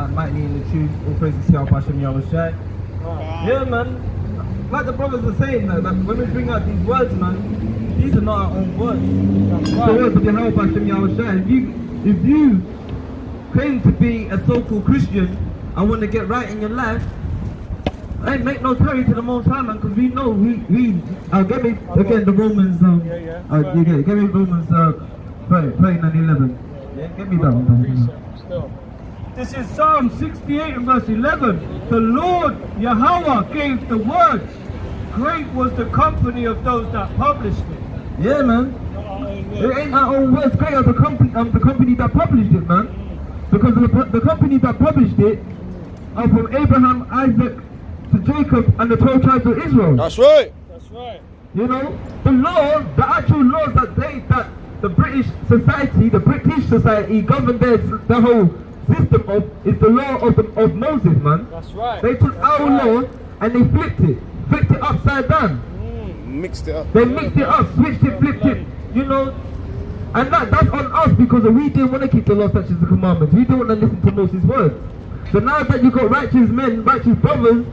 that mightily in the truth. All praise to YAHAWAH Hashem Yahushai. Yeah, man. Like the brothers are saying, that when we bring out these words, man, these are not our own words. It's the words of YAHAWAH Hashem Yahushai. If you claim to be a so-called Christian and want to get right in your life, hey, make no tarry to the Most High, man, because we know get me again the Romans. Get me Romans 13 and 11. Yeah, get me that one. This is Psalm 68 and verse 11. The Lord YAHAWAH gave the words. Great was the company of those that published it. Yeah, man. It ain't our own words. Great are the company that published it, man. Because the company that published it are from Abraham, Isaac, to Jacob, and the 12 tribes of Israel. That's right. That's right. You know, the law, the actual laws that the British society governed the whole system of is the law of Moses, man. That's right. They took our law and they flipped it upside down. Mixed it up. They mixed it up, switched it, flipped it, you know. And that's on us because we didn't want to keep the law, statutes, and commandments. We didn't want to listen to Moses' words. So now that you got righteous men, righteous brothers,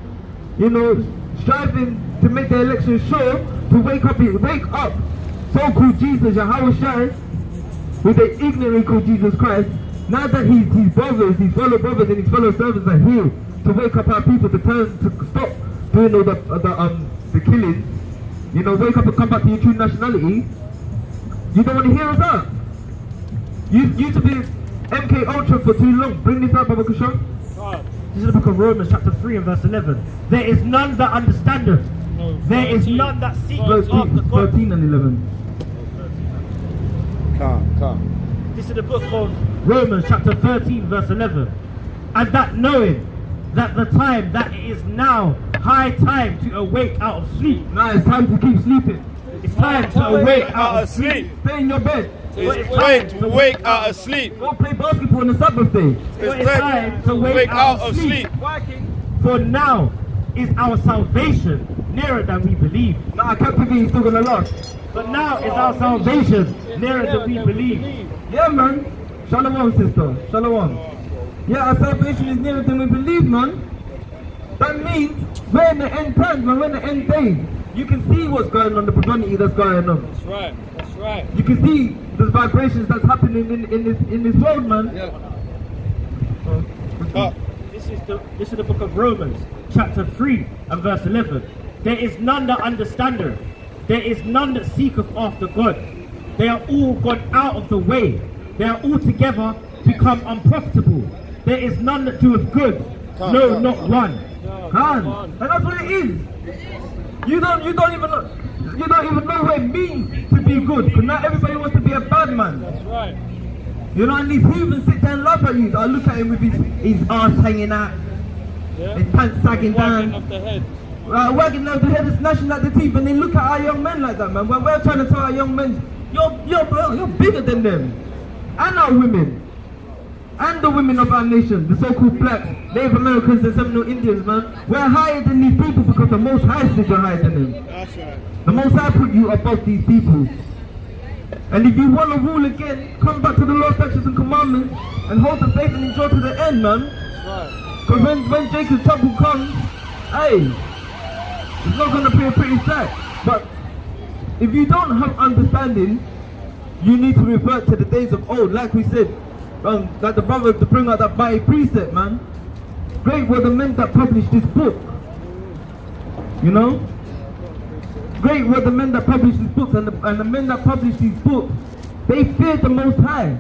you know, striving to make the election sure, to wake up so-called Jesus, Yahawashi, with the ignorantly called Jesus Christ. Now that his brothers, his fellow brothers and his fellow servants are here to wake up our people to stop doing all the killing, you know, wake up and come back to your true nationality. You don't want to hear us out. You used to be MK Ultra for too long. Bring this up, Baba Kushon. This is the book of Romans chapter 3 and verse 11. There is none that understandeth. There is none that seeketh after God. 13 and 11. Calm. This is the book of Romans chapter 13 verse 11. And that knowing that the time that it is now high time to awake out of sleep. Now it's time to keep sleeping. It's time to awake out of sleep. Stay in your bed. It's time to wake out of sleep. Go play basketball on the Sabbath day. It's time to wake out of sleep. For now is our salvation nearer than we believe. Nah, captivity is still gonna last. But now is our salvation nearer than we believe. Yeah, man. Shalom, sister. Shalom. Yeah, our salvation is nearer than we believe, man. That means we're in the end times, man. We're in the end days. You can see what's going on, the profanity that's going on. That's right. That's right. You can see the vibrations that's happening in this world, man. Yeah. This is the book of Romans, chapter 3 and verse 11. There is none that understandeth. There is none that seeketh after God. They are all gone out of the way. They are altogether become unprofitable. There is none that doeth good. No, not one. And that's what it is. You don't even know what it means to be good. Because not everybody wants to be a bad man. That's right. You know, and these heathens sit there and laugh at you. I look at him with his arse hanging out, his pants sagging down. Wagging off the head. Wagging off the head and snatching at the teeth, and they look at our young men like that, man. When we're trying to tell our young men, you're bigger than them. And our women. And the women of our nation, the so-called blacks, Native Americans and Seminole Indians, man. We're higher than these people because the Most High said you're higher than them. That's right. The Most High put you above these people. And if you want to rule again, come back to the law, statutes and commandments and hold the faith and endure to the end, man. That's right. Because when Jacob's trouble comes, hey, it's not going to be a pretty sight. But if you don't have understanding, you need to revert to the days of old, like we said. Like the brother to bring out that mighty precept, man. Great were the men that published this book. You know? Great were the men that published these books, and the men that published these books, they feared the Most High.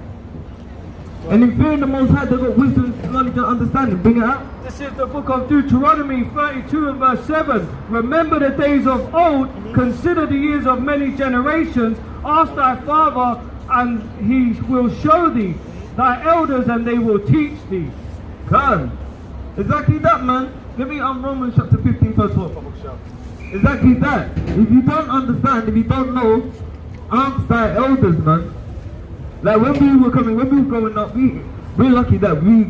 And in fearing the Most High, they got wisdom, knowledge, and understanding. Bring it out. This is the book of Deuteronomy 32 and verse 7. Remember the days of old, consider the years of many generations. Ask thy father, and he will show thee. Thy elders, and they will teach thee. God. Exactly that, man. Give me Romans chapter 15 verse 4. Exactly that. If you don't understand, if you don't know, ask thy elders, man. Like when we were growing up, we're lucky that we're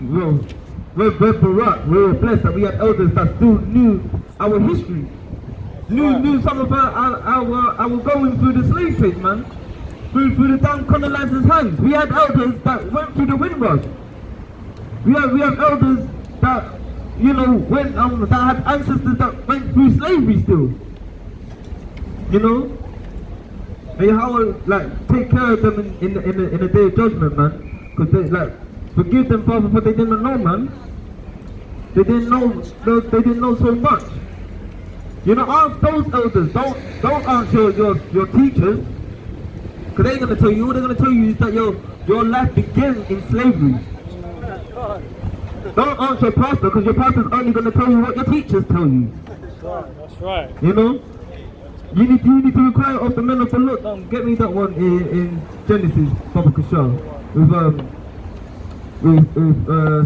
barak, we were blessed that we had elders that still knew our history. Knew some of our going through the slave trade, man. Through the down colonizers' hands. We had elders that went through the windrush. We have elders that, you know, went that had ancestors that went through slavery still. You know? May Yahweh like take care of them in the day of judgment, man. Because they like forgive them, Father, for they didn't know, man. They didn't know so much. You know, ask those elders. Don't ask your teachers, because they ain't gonna tell you. All they're gonna tell you is that your life began in slavery. Don't ask your pastor, because your pastor's only gonna tell you what your teachers tell you. That's right. You know, you need to inquire of the men of the Lord. Get me that one in Genesis, Papa Kushal, with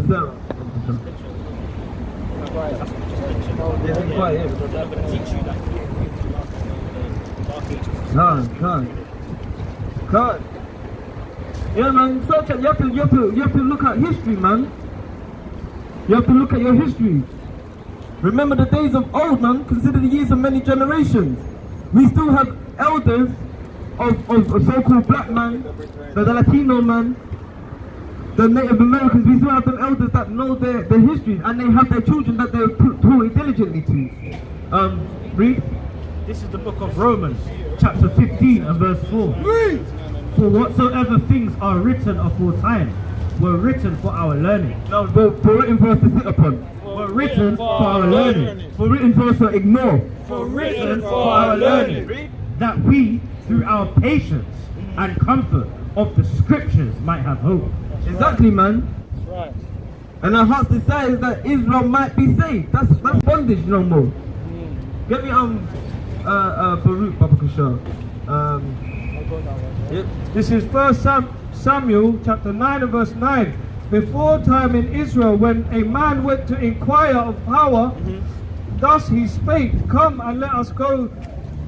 Sarah. God. Yeah, man. So you have to look at history, man. You have to look at your history. Remember the days of old, man. Consider the years of many generations. We still have elders of so-called black man, the Latino man, the Native Americans. We still have them elders that know their history, and they have their children that they're taught diligently to. Read. This is the book of Romans, chapter 15 and verse 4. Read. For whatsoever things are written aforetime were written for our learning. No, for written for us to sit upon. Were written for our learning. For written for us to ignore. For written for our learning. That we, through our patience and comfort of the scriptures, might have hope. Exactly, man. That's right. And our heart's desire is that Israel might be saved. That's bondage no more. Get me Baruch, Baba Kushal. This is 1 Samuel chapter 9 and verse 9. Before time in Israel, when a man went to inquire of power, thus he spake, come and let us go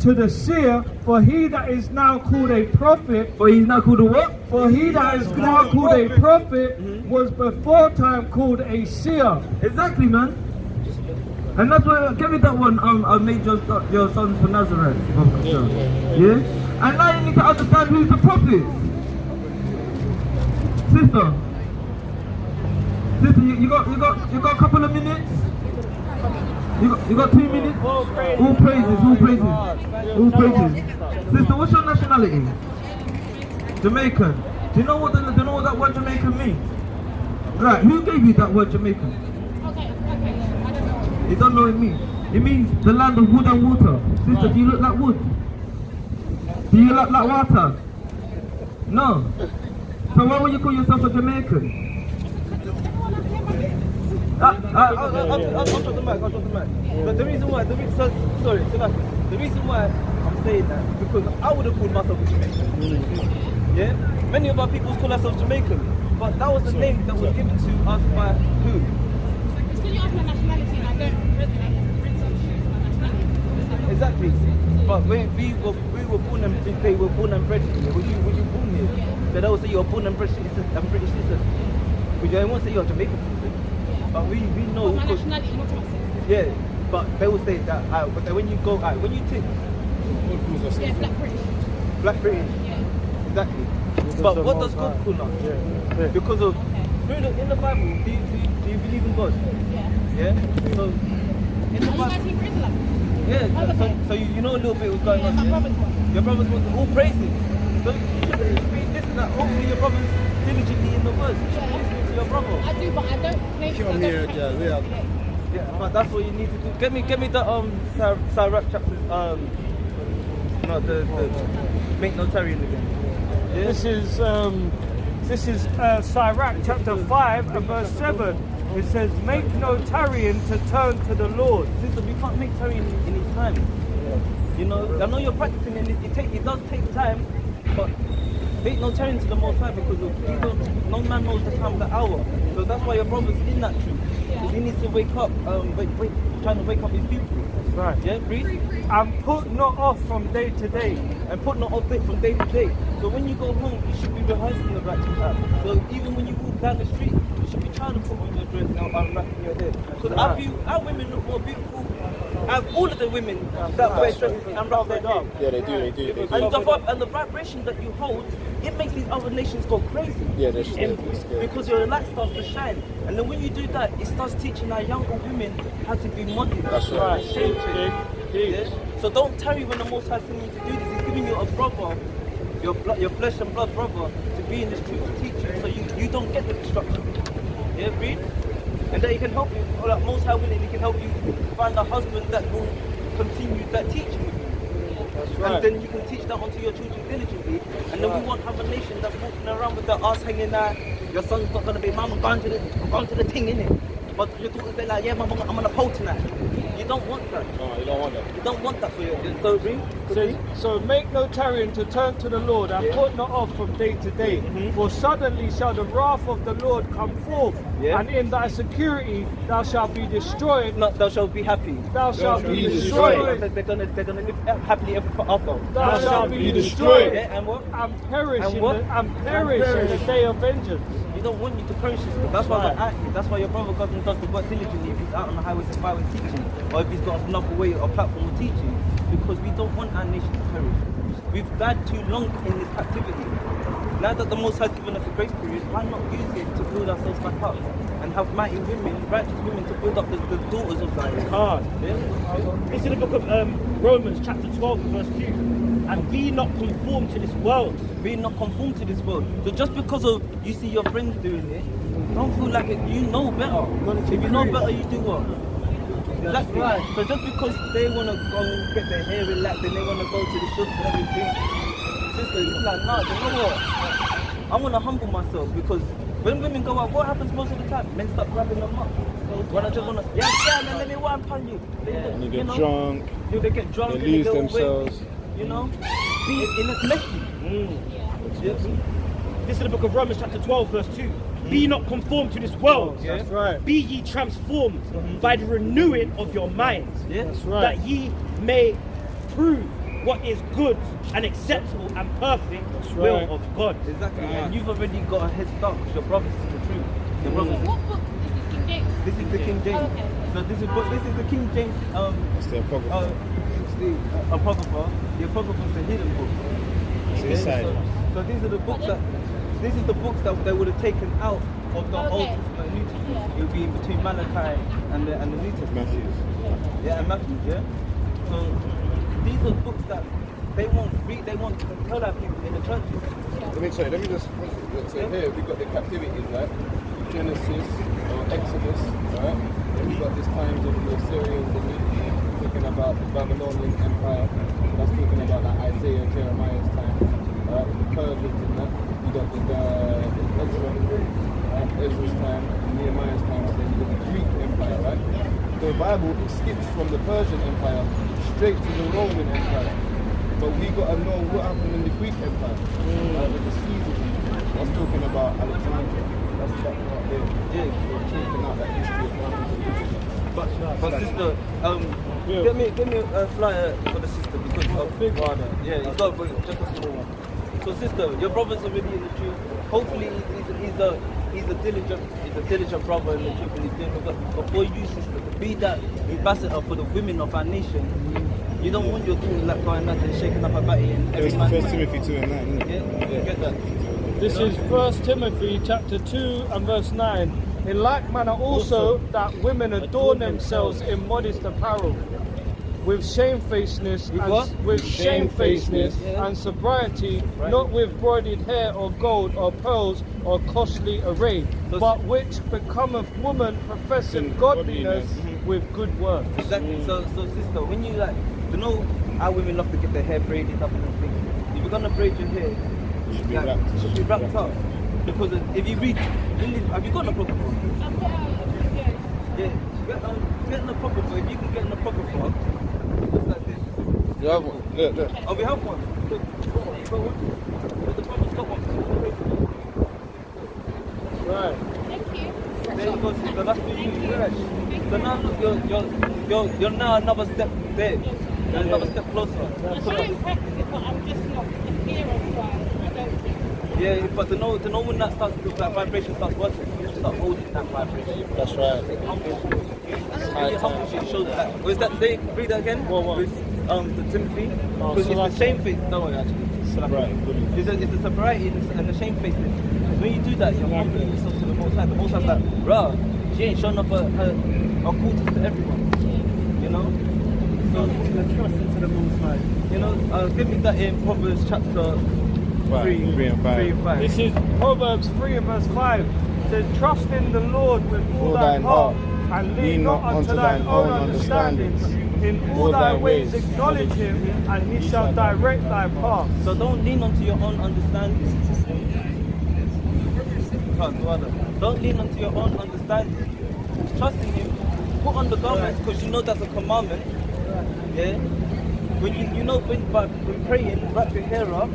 to the seer, for he that is now called a prophet. For he's now called a what? For he that is now called a prophet was before time called a seer. Exactly, man. And that's why, give me that one, I made your sons for Nazareth. Yeah? And now you need to understand who's the prophet. Sister, you got a couple of minutes? You got 2 minutes? All praises. Sister, what's your nationality? Jamaican. Do you know what that word Jamaican means? Right, who gave you that word Jamaican? You don't know what it means. It means the land of wood and water. Sister, do you look like wood? Do you look like water? No. So why would you call yourself a Jamaican? I'll drop the mic. But the reason why, the reason why I'm saying that is because I would have called myself a Jamaican. Yeah? Many of our people call ourselves Jamaican, but that was the name that was given to us by who? It's because you asked my nationality and I don't resonate. Brits on shoes, my nationality. Exactly. But when we were born and they were born and bred here. Were you born here? Yeah. So they will say you're born and bred I'm British citizen. But they won't say you're Jamaican citizen. But we know. But my nationality, not what it says. Yeah. But they will say that. But then when you go out, when you tick. Yeah, black British. Black British. Yeah. Exactly. But what does God call us? Yeah. Because of in the Bible, do you believe in God? Yeah. Yeah. So in the Are you guys Bible. Hebrew Israelites? Yeah. So you know a little bit what's going on. My brother's one. Your brothers want all praises. So you should be listening that. Hopefully your brother's diligently in the word. You should be listening to your brother. I do, but I don't play it. Yeah, but that's what you need to do. Get me the Sirach chapter no the make no tarrying again. Yeah? This is Sirach chapter 5 and verse 7. It says, make no tarrying to turn to the Lord. Sister, we can't make tarrying in his time. You know, I know you're practicing and it does take time, but make no tarrying to the Most High because no man knows the time of the hour. So that's why your brother's in that truth. He needs to wake up, trying to wake up his people. That's right. Yeah, breathe. And put not off from day to day. And put not off from day to day. So when you go home, you should be rehearsing the righteous act. So even when you walk down the street, you should be trying to put on your dress and unwrapping your hair. Because our women look more beautiful all of the women that wear dresses and wrap their hair. Yeah, they do. And the vibration that you hold, it makes these other nations go crazy. Yeah, they're scared. Because your light starts to shine. And then when you do that, it starts teaching our younger women how to be modest. That's right. Yeah? So don't tarry when the Most High is telling you to do this. He's giving you a brother, your flesh and blood brother, to be in this truth to teach you, so you don't get the destruction. Yeah, read. And that he can help you, or like Most High willing, he can help you find a husband that will continue that teaching with you. That's right. And then you can teach that onto your children diligently. And then we won't have a nation that's walking around with their ass hanging out. Your son's not going to be, Mum, I'm going to the thing, innit? But your daughter's there like, yeah, Mum, I'm on a pole tonight. You don't want that. No, you don't want that. You don't want that for your So make no tarrying to turn to the Lord and put not off from day to day. For suddenly shall the wrath of the Lord come forth, and in thy security thou shalt be destroyed. Not thou shalt be happy. Thou shalt be destroyed. They're gonna live happily ever after. Thou shalt be destroyed. Yeah, and what? And perish And in what? the day of vengeance. You don't want you to perish. That's why that's why your brother goes and does the work diligently if he's out on the highways and byways teaching, or if he's got another way or platform of teaching, because we don't want our nation to perish. We've died too long in this captivity. Now that the Most High has given us a grace period, why not use it to build ourselves back up and have mighty women, righteous women, to build up the daughters of Zion? This is the book of Romans chapter 12 verse 2. And be not conformed to this world. Be not conformed to this world. So just because of you see your friends doing it, don't feel like it. You know better. If you know better, you do what? Exactly. Right. So just because they want to go and get their hair relaxed and they want to go to the shops and everything, sister, you're like, nah, you know what? I want to humble myself, because when women go out, what happens most of the time? Men start grabbing them up. When I just want to, yeah, man, let me wine pan you. And you get drunk. They get drunk. They and lose they go themselves. Away, you know? It's messy. This is the book of Romans chapter 12 verse 2. Be not conformed to this world. That's right. Be ye transformed by the renewing of your minds. That's right. That ye may prove what is good and acceptable and perfect will of God. Exactly. And you've already got a head start because your brothers is the truth. Your brothers. What book is this? King James? This is the King James. Oh, okay. So this is the King James. It's the apocrypha. Apocrypha. The apocrypha is the hidden book. It's inside. So these are the books that. This is the books that they would have taken out of the Old Okay. Testament and New Testament. Yeah. It would be in between Malachi and the New Testament. Matthew. Yeah, and Matthew. Yeah. So these are books that they won't read. They won't tell our people in the churches. Let me just so here we got the captivities, right? Genesis or Exodus, right? Then we got this times of the Assyrians and talking about the Babylonian Empire. That's talking about like Isaiah, Jeremiah's time. The Persians and that. We got the Ezra's time, Nehemiah's time, and then you got the Greek Empire, right? The Bible skips from the Persian Empire straight to the Roman Empire. But we got to know what happened in the Greek Empire, with the Caesars. That's talking about Alexander. That's that part there. Yeah, we're taking out that history of But sister, get me a flyer for the sister, because of big brother. Yeah, he's got just a small one. So sister, your brother's already in the truth. Hopefully he's a diligent brother in the truth, and he's doing it. But for you, sister, to be that ambassador for the women of our nation, you don't want your daughter like going out and shaking up her body and every man. First Timothy 2 and 9, isn't it? Yeah, get that. This is 1 Timothy chapter 2 and verse 9. In like manner also that women adorn themselves in modest apparel, with shamefacedness and sobriety, not with broidered hair or gold or pearls or costly array, but which becometh woman professing godliness with good works. Exactly. So sister, when you like, you know how women love to get their hair braided up and everything. If you're gonna braid your hair, it should be wrapped up. Because if you read, have you got an apocrypha? Yeah, get an apocrypha. If you can get an apocrypha, just like this. You have one? Look. Oh, we have one. Look, you got one? The brother's got one. Right. Thank you. There you go, sister. That's for you. So now look, you're now another step there. You're another step closer. I'm trying to practice it, but I'm just not appearance-wise. I don't think. Yeah, but to know when that starts, that vibration starts working, you have to start holding that vibration. That's right. It humbles you. It humbles you, shows that. Was that they read that again? What? With, the Timothy? Oh, Because so it's that's- the shamefaced. No, actually. It's the sobriety and the shamefacedness. Because when you do that, you're humbling yourself to the Most High. The Most High's like, bruh, she ain't showing up her quarters to everyone. You know? So, Trust into the Most High. you know, give me that in Proverbs chapter 3 and 5. This is Proverbs 3 and verse 5. It says, trust in the Lord with all thine heart, and lean not unto thine own understanding. In all thy ways acknowledge him, and he shall direct thy path. So don't lean onto your own understanding. Don't lean onto your own understanding. Trust in him. Put on the garments because you know that's a commandment. Yeah. When you know when praying, wrap your hair up.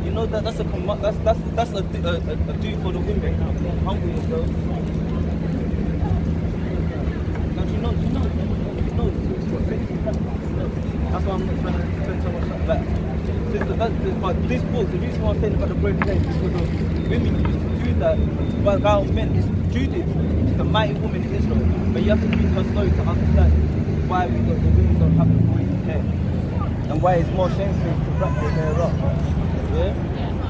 You know that's a command. That's a do for the women. Humble yourself. Don't you know. That's why I'm not trying to spend so much time back. But this book, the reason why I'm saying about the bread plate is because women used to do that, but our men, it's Judith, she's a mighty woman in Israel. But you have to read her story to understand why the women don't have to braid hair. And why it's more shameful to wrap their hair up. Yeah?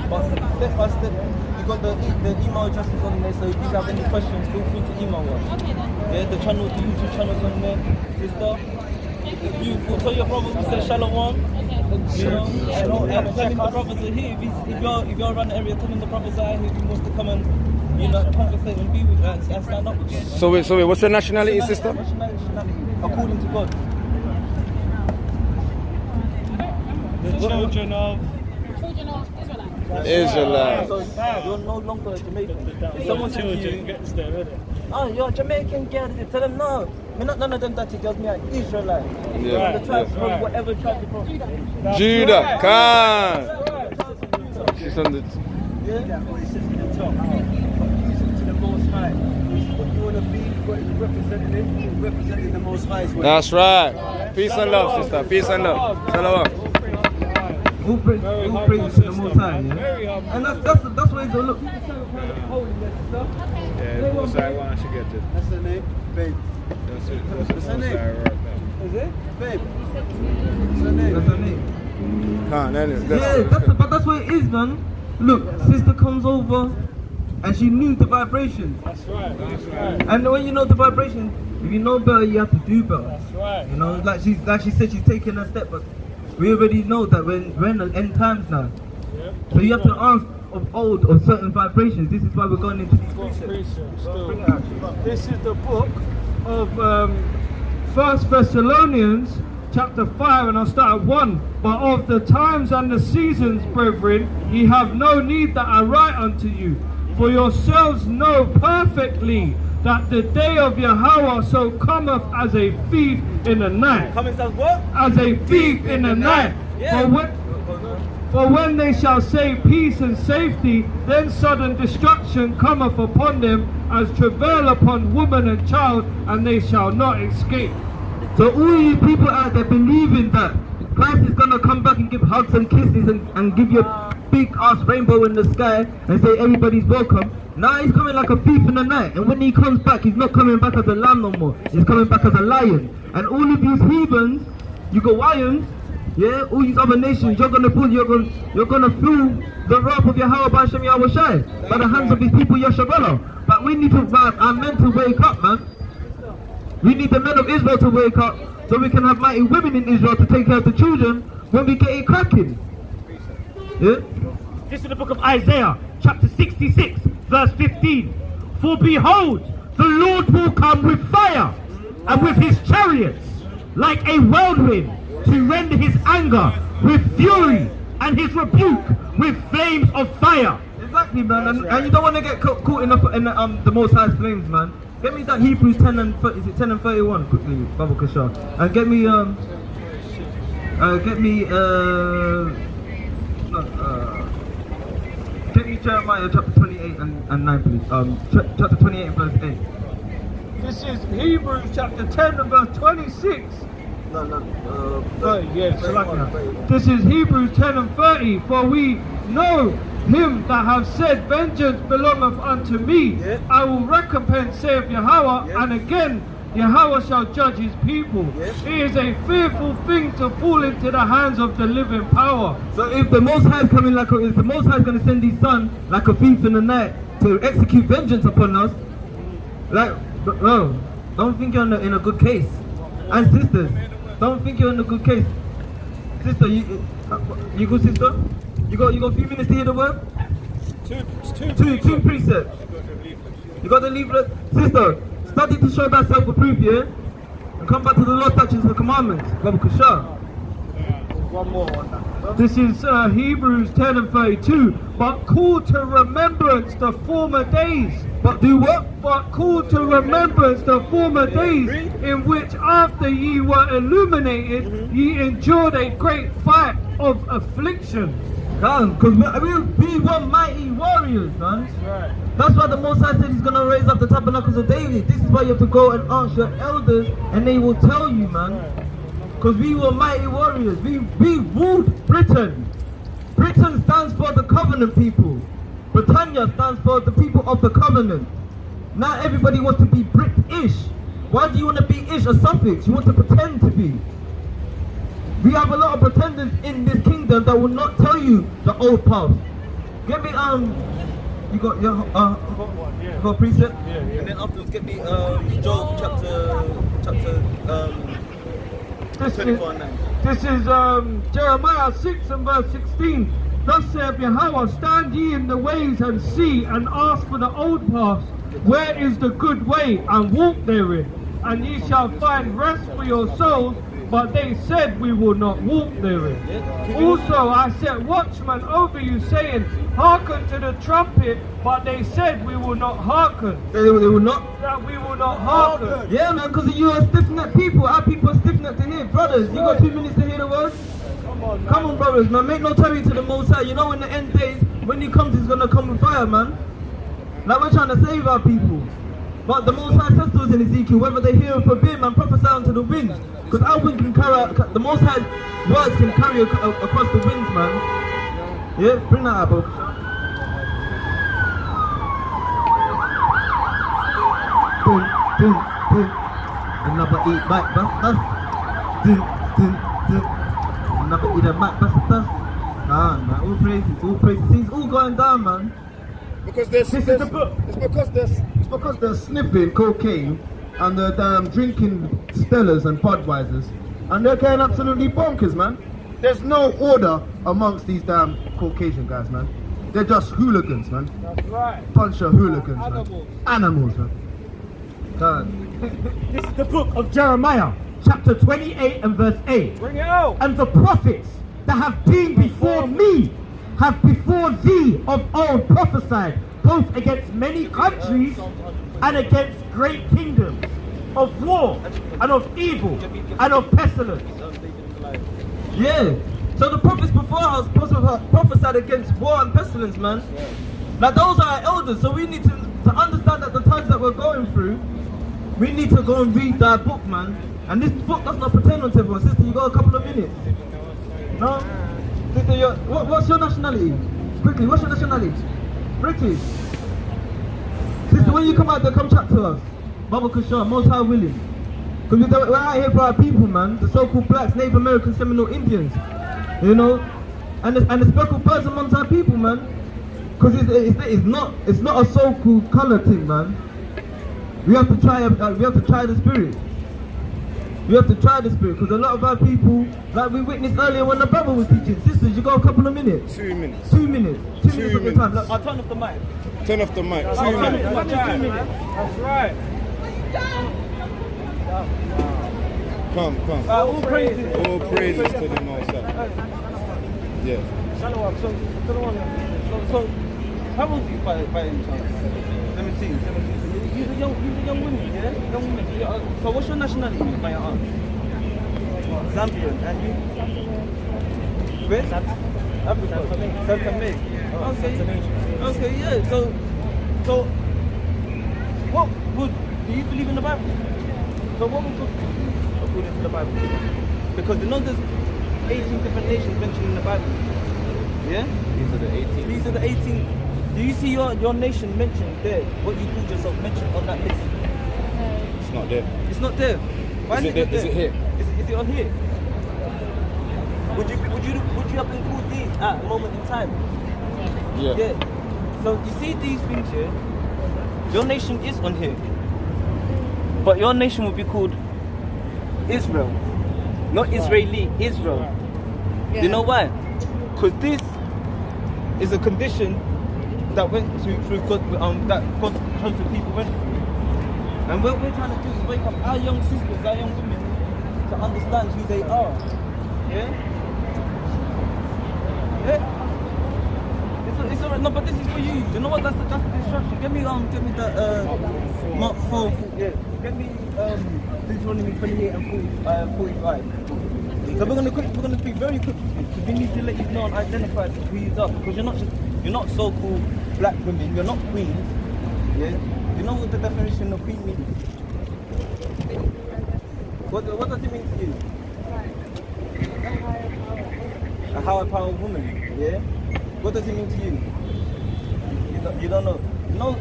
But step by step, you got the email addresses on there, so if you have any questions, feel free to email us. Okay then. Yeah, the YouTube channel's on there, sister. You tell your brother we say shalom. You know, and telling the brothers are here. If you're around the area, telling the brothers are here who wants to come and conversate and be with us and stand up with us. So wait, what's your nationality, sister? Nationality, according to God. The children of Children of Israelites. Israelites. So you're no longer a Jamaican. If someone says to you, gets there, isn't it? oh, you're a Jamaican girl, tell them no. We're not none of them dirty girls, me an Israelite. Yeah. From the tribe, from whatever tribe you're from. Judah, Khan. She's on the. Yeah, what it says in the top. To the Most High. What you want to be, what you representing the Most High. That's right. Peace and love, sister. Peace and love. Shalom. All praise to the Most High, yeah? And that's where it's all look. Yeah, Most High one should get it. That's the name, babe. That's the Most High right now. Is it? Babe. That's her name. Khan, Yeah, but that's what it is, man. Look, sister comes over and she knew the vibrations. That's right. And when you know the vibrations, if you know better, you have to do better. That's right. You know, like she said, she's taking a step, but we already know that we're in the end times now. Yep. So you have to ask of old of certain vibrations. This is why we're going into these precepts. This is the book of 1 Thessalonians chapter 5, and I'll start at 1. But of the times and the seasons, brethren, ye have no need that I write unto you. For yourselves know perfectly that the day of Yahawah so cometh as a thief in the night. Coming as what? As a thief in the night. Yeah. For when they shall say peace and safety, then sudden destruction cometh upon them as travail upon woman and child, and they shall not escape. So all you people out there believing that Christ is going to come back and give hugs and kisses and give you a big ass rainbow in the sky and say everybody's welcome. Now he's coming like a thief in the night, and when he comes back, he's not coming back as a lamb no more. He's coming back as a lion. And all of these heathens, you got Wyans, yeah, all these other nations, you're gonna feel the wrath of Yahawah by Hashem Yahawashi by the hands of these people, Yashabala. But we need our men to wake up, man. We need the men of Israel to wake up so we can have mighty women in Israel to take care of the children when we get it cracking. Yeah? This is the book of Isaiah, chapter 66, verse 15. For behold, the Lord will come with fire and with his chariots, like a whirlwind, to rend his anger with fury and his rebuke with flames of fire. Exactly, man. And you don't want to get caught in the Most High's flames, man. Get me that Hebrews 10 and 31 quickly, Baba Kashar. And get me Jeremiah chapter 28 and 9, please. Chapter 28 verse 8. This is Hebrews chapter 10 and verse 26. No. 30, yeah, 31, 30. This is Hebrews 10 and 30. For we know him that have said, vengeance belongeth unto me. Yeah. I will recompense, saith Yahawah. Yeah. And again, Yahweh shall judge his people. It is a fearful thing to fall into the hands of the living power. So if the Most High is coming if the Most High is going to send his son like a thief in the night to execute vengeance upon us, don't think you're in a good case. And sisters, don't think you're in a good case. Sister, you good, sister? You got a few minutes to hear the word? Two precepts. You got the leaflet? Sister, study to show thyself approved, yeah? And come back to the law, statutes, and commandments. Baba Kusha. One more on that. This is Hebrews 10 and 32. But call to remembrance the former days. But do what? But call to remembrance the former days in which after ye were illuminated, ye endured a great fight of affliction. Because we were mighty warriors, man. Right. That's why the Most High said he's going to raise up the tabernacles of David. This is why you have to go and ask your elders and they will tell you, man. Because we were mighty warriors. We ruled Britain. Britain stands for the covenant people. Britannia stands for the people of the covenant. Now everybody wants to be British. Why do you want to be ish, a suffix? You want to pretend to be. We have a lot of pretenders in this kingdom that will not tell you the old path. Get me you got your you got a precept? And then afterwards get me Job chapter 24 and 9. This is Jeremiah 6 and verse 16. Thus saith Yahweh, stand ye in the ways and see and ask for the old paths. Where is the good way, and walk therein? And ye shall find rest for your souls. But they said, we will not walk therein. Also I set watchmen over you, saying, hearken to the trumpet. But they said, we will not hearken. They will not? That we will not hearken. Yeah, man, because you are stiff-necked people. Our people are stiff-necked to hear. Brothers, you got 2 minutes to hear the word? Come on, brothers, man. Make no tarry to the Most High. You know in the end days, when he comes, he's going to come with fire, man. Like we're trying to save our people. But the Most High says to us in Ezekiel, whether they hear or forbid, man, prophesy unto the wind. Because our wind can carry, the Most High words can carry across the winds, man. Yeah, bring that up, bro. Boom. Another eat back, that's. Another eat a back, that's. Ah, man, all praises. See, it's all going down, man. Because This is the book. It's because they're sniffing cocaine and they're drinking Stellas and Budweisers, and they're going absolutely bonkers, man. There's no order amongst these damn Caucasian guys, man. They're just hooligans, man. That's right. Bunch of hooligans, man. Animals, man. God. This is the book of Jeremiah, chapter 28 and verse 8. Bring it out. And the prophets that have been before me have before thee of old prophesied, both against many countries and against great kingdoms, of war and of evil and of pestilence. Yeah. So the prophets before us prophesied against war and pestilence, man. Like those are our elders, so we need to understand that the times that we're going through, we need to go and read that book, man. And this book does not pretend on everyone. Sister, you got a couple of minutes? No? Sister, what's your nationality? Quickly, what's your nationality? British. Sister, when you come out there, come chat to us. Baba Kusha, Most High willing. Because we're out here for our people, man. The so-called blacks, Native Americans, Seminole Indians. You know? And the speckled birds amongst our people, man. Because it's not a so-called colour thing, man. We have to try the spirit. We have to try the spirit, because a lot of our people, like we witnessed earlier when the brother was teaching. Sisters, you got a couple of minutes? 2 minutes. 2 minutes. 2 minutes of your time. Like, I'll turn off the mic. Turn off the mic. 2 Turn minutes. it back 2 minutes. That's right. Come. All praises. All praises to the Most High. Yeah. So, how old are you by any chance? 17. You're a young woman, yeah? Young woman. So what's your nationality, my aunt? Zambian. And you? Where? Africa. Santa May. Okay, yeah. So, what would, do you believe in the Bible? So what would God do according to the Bible? Because you know there's 18 different nations mentioned in the Bible. Yeah? These are the 18. Do you see your nation mentioned there? What you called yourself mentioned on that list? It's not there. It's not there. Why Is is it it not there? Is there? it here? Is it on here? Would you have included these at a moment in time? Yeah. Yeah. So you see these things here. Your nation is on here, but your nation would be called Israel, not Israeli. Israel. Yeah. You know why? Because this is a condition that went through God, that God's chosen people went through. And what we're trying to do is wake up our young sisters, our young women, to understand who they are. Yeah? Yeah? It's alright, no, but this is for you. You know what? That's the instruction. Get me the Mark 4. Yeah. Get me Deuteronomy 28 and 45. So we're gonna be very quick because we need to let you know and identify who you are, because you're not so-called black women. You're not queens. Yeah. You know what the definition of queen means? What does it mean to you? A higher power woman. Yeah. What does it mean to you? You don't know. No.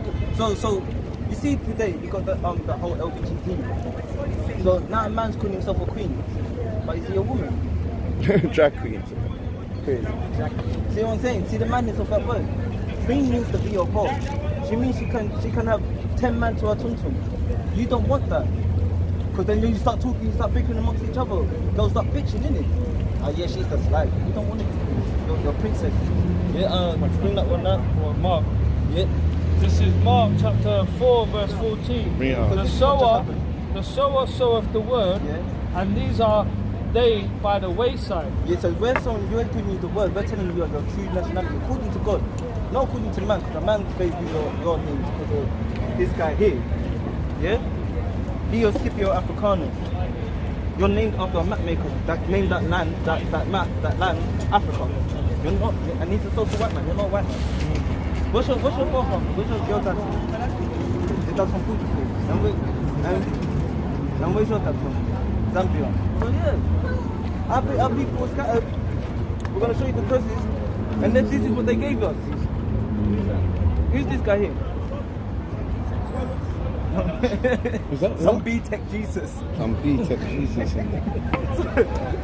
So you see today you got the whole LGBT. So now a man's calling himself a queen, but is he a woman? Drag queens. Crazy. See what I'm saying? See the madness of that word. Queen means to be your boss. She means she can have 10 men to her tum-tum. You don't want that. Because then you start talking, you start bickering amongst each other. Girls start bitching, innit? Oh yeah, she's the slave. You don't want it. You're princess. Yeah, bring that one out. Mark. Yeah. This is Mark chapter 4 verse 14. Bring it out. The sower soweth the word, Yeah. and these are they by the wayside. Yeah, so we're giving you the word, we're telling you your true nationality according to God, not according to man, because the man's basically your name because of this guy here. Yeah? He or Scipio Africanus. You're named after a map maker that named that land, that land, Africa. You're not, and he's a social white man, you're not a white man. What's your forefather? What's your dad from? His dad's from Portugal. And where's your dad from? Zambia. So yeah, our people were scattered. We're going to show you the curses, and then this is what they gave us. Who's this guy here? Is that Some B-Tech Jesus. Some B-Tech Jesus.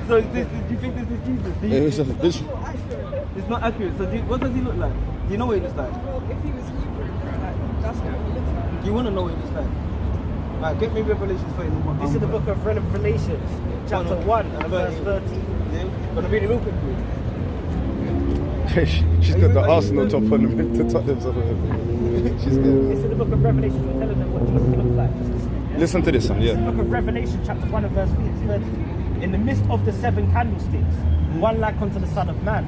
So do you think this is Jesus? Do you think it's not accurate. So what does he look like? Do you know what he looks like? If he was Hebrew, that's what he looks like. Do you want to know what he looks like? Right, get me Revelations 13. This is the book of Revelations, chapter 1 and verse 13. Yeah, gonna read it real quickly. She's got the Arsenal top on them to Tottenham. She's good. This is the book of Revelation, we're telling them what Jesus looks like. Listen to this one, The yeah. book of Revelation, chapter 1 and verse 13. In the midst of the 7 candlesticks, one like unto the Son of Man,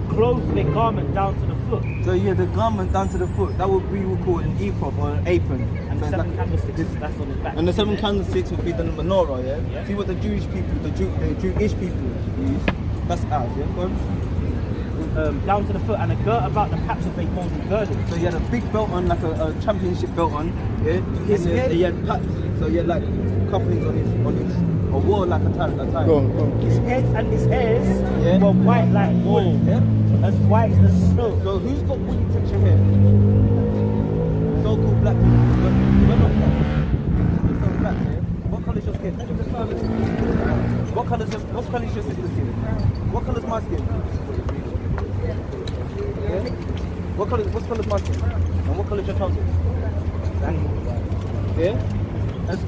clothed their garment down to the foot. So yeah, the garment down to the foot, that would we would call an ephod or an apron. And the So 7 like- candlesticks, that's on his back. And the 7 candlesticks would be the menorah, yeah? Yeah. See what the Jewish people, the Jewish people use? That's ours, yeah? Go on. Down to the foot, and a girt about the paps of a golden girdle. So he had a big belt on, like a championship belt on, yeah? His And head- he had paps, so he had like couplings on his, or wore like a tie. Go on, go on. His head and his hairs Yeah. were white like wool, Yeah? as white as snow. So who's got woolly texture hair? So-called black people. We're not black. We're so black, yeah? What colour is your skin? What colour is your sister's skin? What colour is my skin? Yeah? What colour is my skin? And what colour is your trousers? Yeah?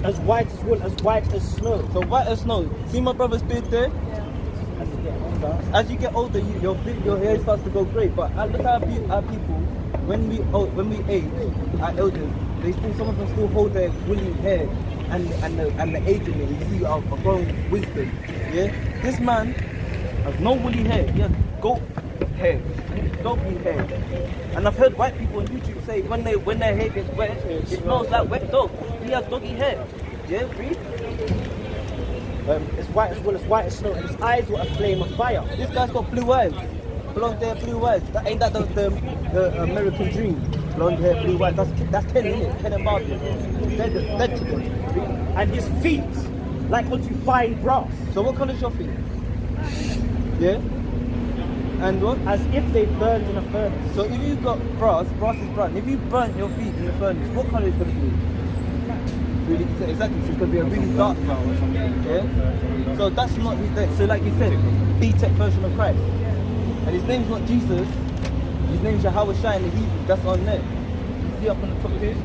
As white as wool, as white as snow. So white as snow. See my brother's beard there? As you get older, As you get older, your hair starts to go grey. But look at our people. When we age, our elders, some of them still hold their woolly hair and the age in it. You see our grown wisdom. Yeah. This man has no woolly hair. He has goat hair, doggy hair. And I've heard white people on YouTube say when their hair gets wet, it smells like wet dog. He has doggy hair. Yeah. Read. as white as wool, as white as snow, and his eyes were a flame of fire. This guy's got blue eyes. Blonde hair, blue eyes. Ain't that the American dream? Blonde hair, blue eyes. That's Ken, isn't it? Ken and Barbie. Dead to them. And his feet like unto fine brass, So what colour's your feet? Yeah? And what? as if they burned in a furnace. So if you got brass is brown. If you burnt your feet in the furnace, what colour is it going to be? really exactly. So it's gonna be a really dark cloud or something. Yeah. So that's not his name. So like you said, pt2 version of Christ, and his name's not Jesus. His name's YAHAWAH in the Hebrew. That's on there. You see up on the top here.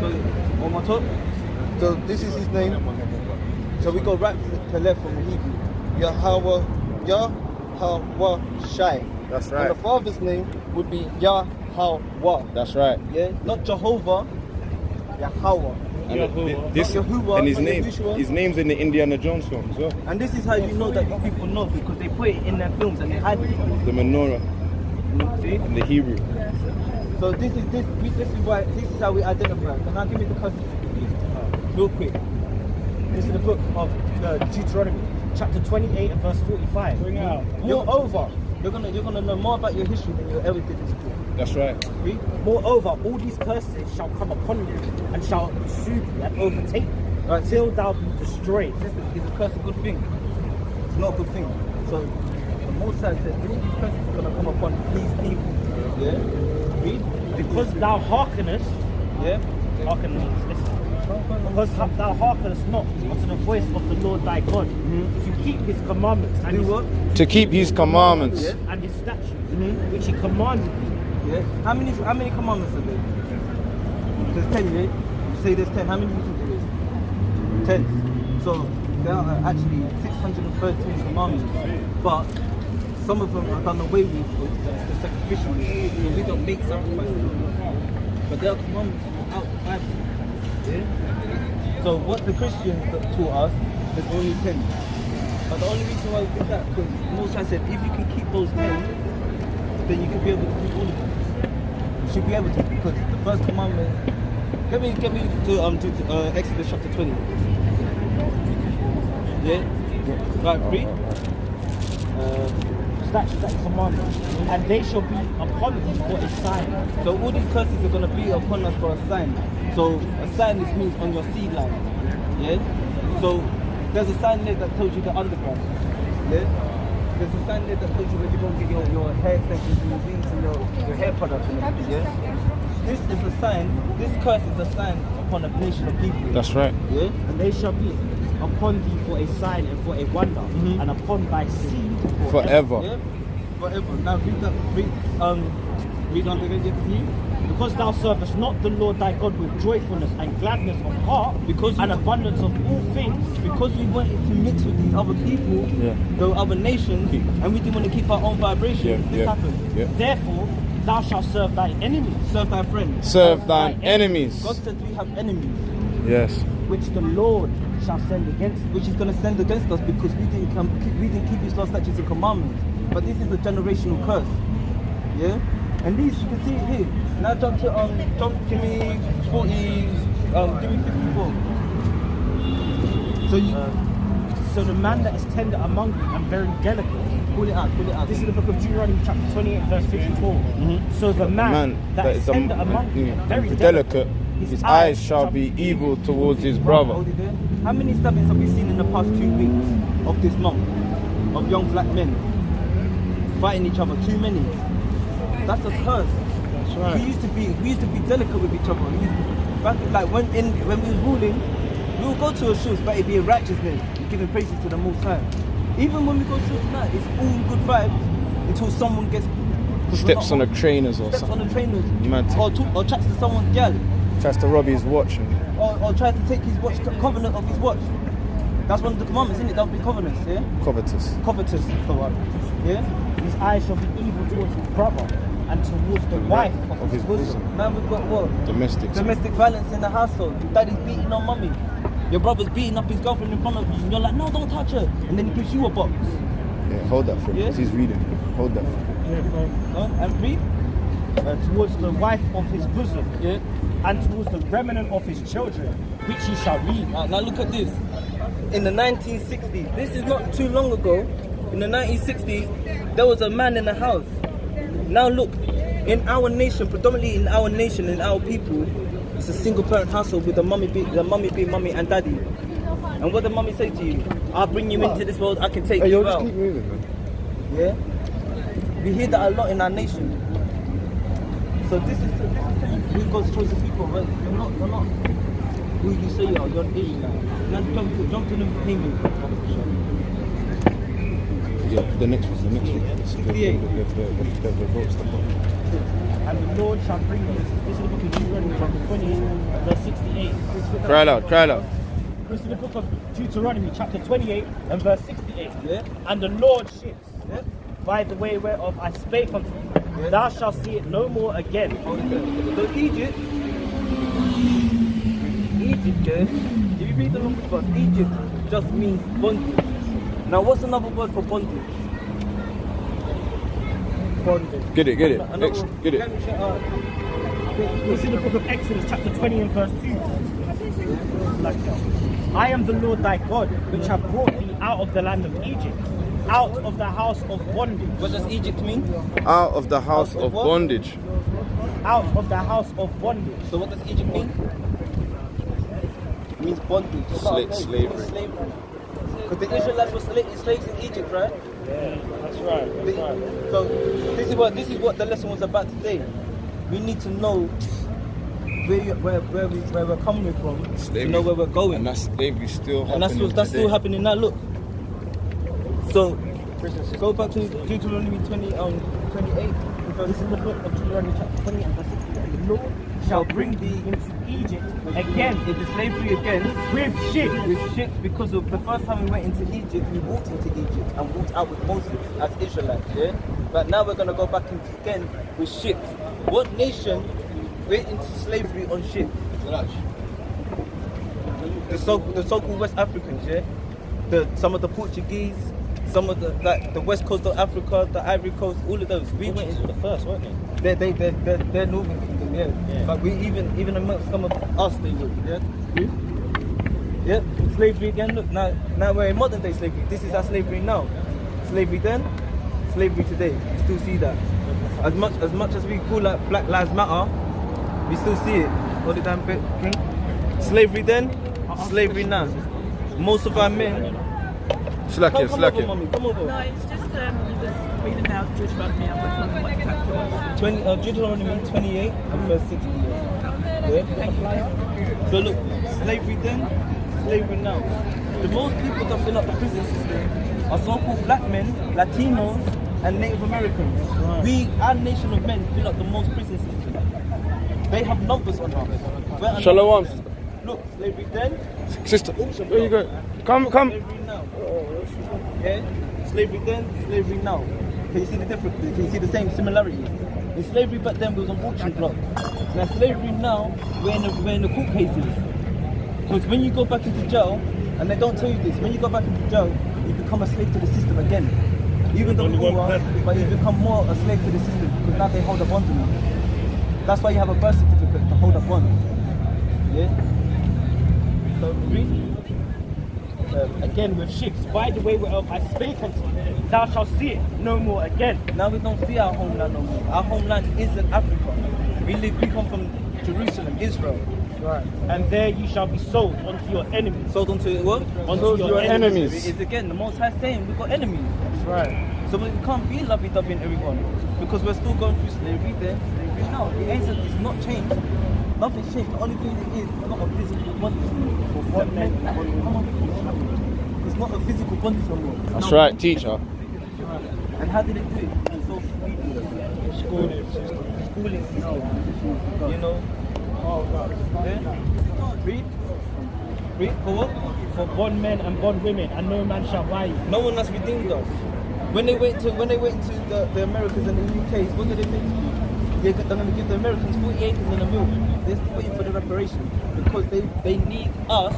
So on my top. So this is his name. So we go right to left from the Hebrew. YAHAWAH. That's And right. the father's name would be YAHAWAH. That's right. Yeah, not Jehovah, Yahawah. And this Not Yahuwah, and his not name, Yahushua. his name's in the Indiana Jones film as well. And this is how you know that these people know, because they put it in their films and they hide it. The menorah See? in the Hebrew. So this is how we identify. Can I give me the custody, real quick? This is the book of Deuteronomy, chapter 28 and verse 45. Bring it out. Moreover, you're gonna know more about your history than you ever did in school. That's right. Read. Moreover, all these curses shall come upon you and shall pursue you and overtake you until thou be destroyed. Is a curse a good thing? It's not a good thing. So the Most High said, all these curses are gonna come upon these people. Yeah. Read. Because thou hearkenest, Yeah. hearken means listen. Because thou hearkenest not unto the voice of the Lord thy God, to keep his commandments and Do his, what? To keep his commandments. Yeah. and his statutes, which he commanded you. Yeah. How many commandments are there? There's 10, yeah? You say there's 10. How many do you think there is? 10. So there are actually 613 commandments. But some of them are done away with, the sacrificial. So we don't make sacrifices. But there are commandments out the Bible. Yeah? So what the Christians taught us, there's only 10. But the only reason why we did that, because Most High said, if you can keep those 10, then you can be able to keep all of them. You should be able to, because the first commandment. Get me to Exodus chapter 20. Yeah? Right, read. Statutes that he commanded, and they shall be upon thee for a sign. So all these curses are going to be upon us for a sign. So a sign this means on your seed line. Yeah? So there's a sign there that tells you the underground. Yeah? There's a sign there that tells you where you're going to get your hair extensions and your wings and your hair products and everything. Yeah? This is a sign, this curse is a sign upon a nation of people. That's right. Yeah? And they shall be upon thee for a sign and for a wonder, and upon thy seed Forever. Yeah? Forever. Now read on again. Because thou servest not the Lord thy God with joyfulness and gladness of heart, Because and abundance of all things, Because we wanted to mix with these other people, the other nations, and we didn't want to keep our own vibration, this happened. Yeah. therefore thou shalt serve thy enemies. Serve thy friends. Serve thine enemies. God said we have enemies, Yes. which the Lord shall send against thee. which is going to send against us because we didn't keep His law, statutes, and commandments. But this is a generational curse. Yeah? And these, you can see it here. Now jump to give me 40, give me 54. So the man that is tender among you and very delicate. Pull it out. This is the book of Deuteronomy chapter 28 verse 54. So the man that is tender among you and very delicate, his eyes shall be evil towards his brother. Hold it there. How many stabbings have we seen in the past 2 weeks of this month of young black men fighting each other? Too many. That's a curse. That's right. We used to be delicate with each other. Like when we was ruling, we would go to a shows, but it'd be a righteousness, giving praises to the Most High. Even when we go shows tonight, it's all good vibes until someone gets Steps on the trainers or steps on something. the trainers, Mad. or chats to someone's gal, Tries to rob his watch. or tries to take his watch, covenant of his watch. That's one of the commandments, isn't it? That would be covenants, yeah? Covetous, the one. Yeah? His eyes shall be evil towards his brother and towards the wife of his bosom. Now we've got what? Domestic. Domestic violence in the household. Your daddy's beating on mummy. Your brother's beating up his girlfriend in front of you. And you're like, no, don't touch her. And then he gives you a box. Yeah, hold that for him, because he's reading. Hold that. And read. Towards the wife of his bosom, Yeah. and towards the remnant of his children, which he shall leave. Now look at this. In the 1960s, this is not too long ago. In the 1960s, there was a man in the house. Now look, in our nation, predominantly in our nation, in our people, it's a single parent household with the mummy being mummy and daddy. And what the mummy say to you? I'll bring you into this world, I can take you out. Keep moving, man. Yeah? We hear that a lot in our nation. So this is who God's chosen people, right? You're not. who you say you are, you're an Israelite. Now jump to the payment. Yeah, the next one. 68. The vote stuff. And the Lord shall bring you. This is the book of Deuteronomy, chapter 20, verse 68. Cry loud, cry loud. This is the book of Deuteronomy, chapter 28, and verse 68. Yeah. And the Lord ships, Yeah. by the way whereof I spake unto you, Yeah. thou shalt see it no more again. So Egypt, yeah, if you read the number verse, Egypt just means bondage. Now what's another word for bondage? Bondage. Get it. Get it. This is the book of Exodus, chapter 20, and verse 2. I am the Lord thy God, which have brought thee out of the land of Egypt, out of the house of bondage. What does Egypt mean? Out of the house House of of what? bondage. Out of the house of bondage. So what does Egypt mean? It means bondage. It's not a slave, it means slavery. Because the Israelites were slaves in Egypt, right? Yeah, that's right. So this is what the lesson was about today. We need to know where we're coming from, to know where we're going. And that's slavery still happening. And that's still happening now. Look. So go back to Deuteronomy 28. This is the book of Deuteronomy, chapter 20, and verse 60. And the Lord shall bring thee into Egypt again, Into slavery again. with ships. With ships, because of the first time we went into Egypt, we walked into Egypt and walked out with Moses as Israelites, yeah? But now we're going to go back into again with ships. What nation went into slavery on ships? The so-called West Africans, yeah? Some of the Portuguese, some of the west coast of Africa, the Ivory Coast, all of those. We went into the first, weren't they? they're Northern Kingdom, yeah. But we even amongst some of us, they would, yeah. Yeah, slavery again. Look, now we're in modern day slavery. This is our slavery now. Slavery then, slavery today. We still see that. As much as we call that Black Lives Matter, we still see it. All the damn bit, King. Slavery then, slavery now. Most of our men. Slack Come it. over, mommy. Come over. No, it's just reading about Deuteronomy and what's on what chapter was. Deuteronomy 28 and verse 60. Yeah. So look, slavery then, slavery now. The most people that fill up the prison system are so-called black men, Latinos, and Native Americans. Our nation of men fill up the most prison systems. They have numbers on us. Shalom. Look, slavery then, Sister, where you go? Come. slavery now. Yeah? Slavery then, slavery now. Can you see the difference? Can you see the same similarities? In slavery back then, we was on auction block. Now slavery now, we're in the court cases. Because when you go back into jail, and they don't tell you this, when you go back into jail, you become a slave to the system again. Even though you are, but you become more a slave to the system, because now they hold a bond on you. That's why you have a birth certificate, to hold a bond. Yeah? So read. Again with ships, by the way whereof I spake unto you, thou shalt see it no more again. Now we don't see our homeland no more. Our homeland is in Africa. We come from Jerusalem, Israel. Right. And there you shall be sold unto your enemies. Sold onto what? Unto your enemies. It's again the Most High saying we've got enemies. That's right. So we can't be lovey-dovey in everyone because we're still going through slavery there, slavery now. It's not changed. Nothing's changed. The only thing it is not a physical bondage. It's not a physical bondage no more. That's right, teacher. And how did it do it? So schooling, you know. Yeah? Read for what? For bondmen and bondwomen, and no man shall buy you. No one has redeemed us. When they went to the Americans and the UK, what did they think? They're going to give the Americans 40 acres and a mill. They're still waiting for the reparation because they need us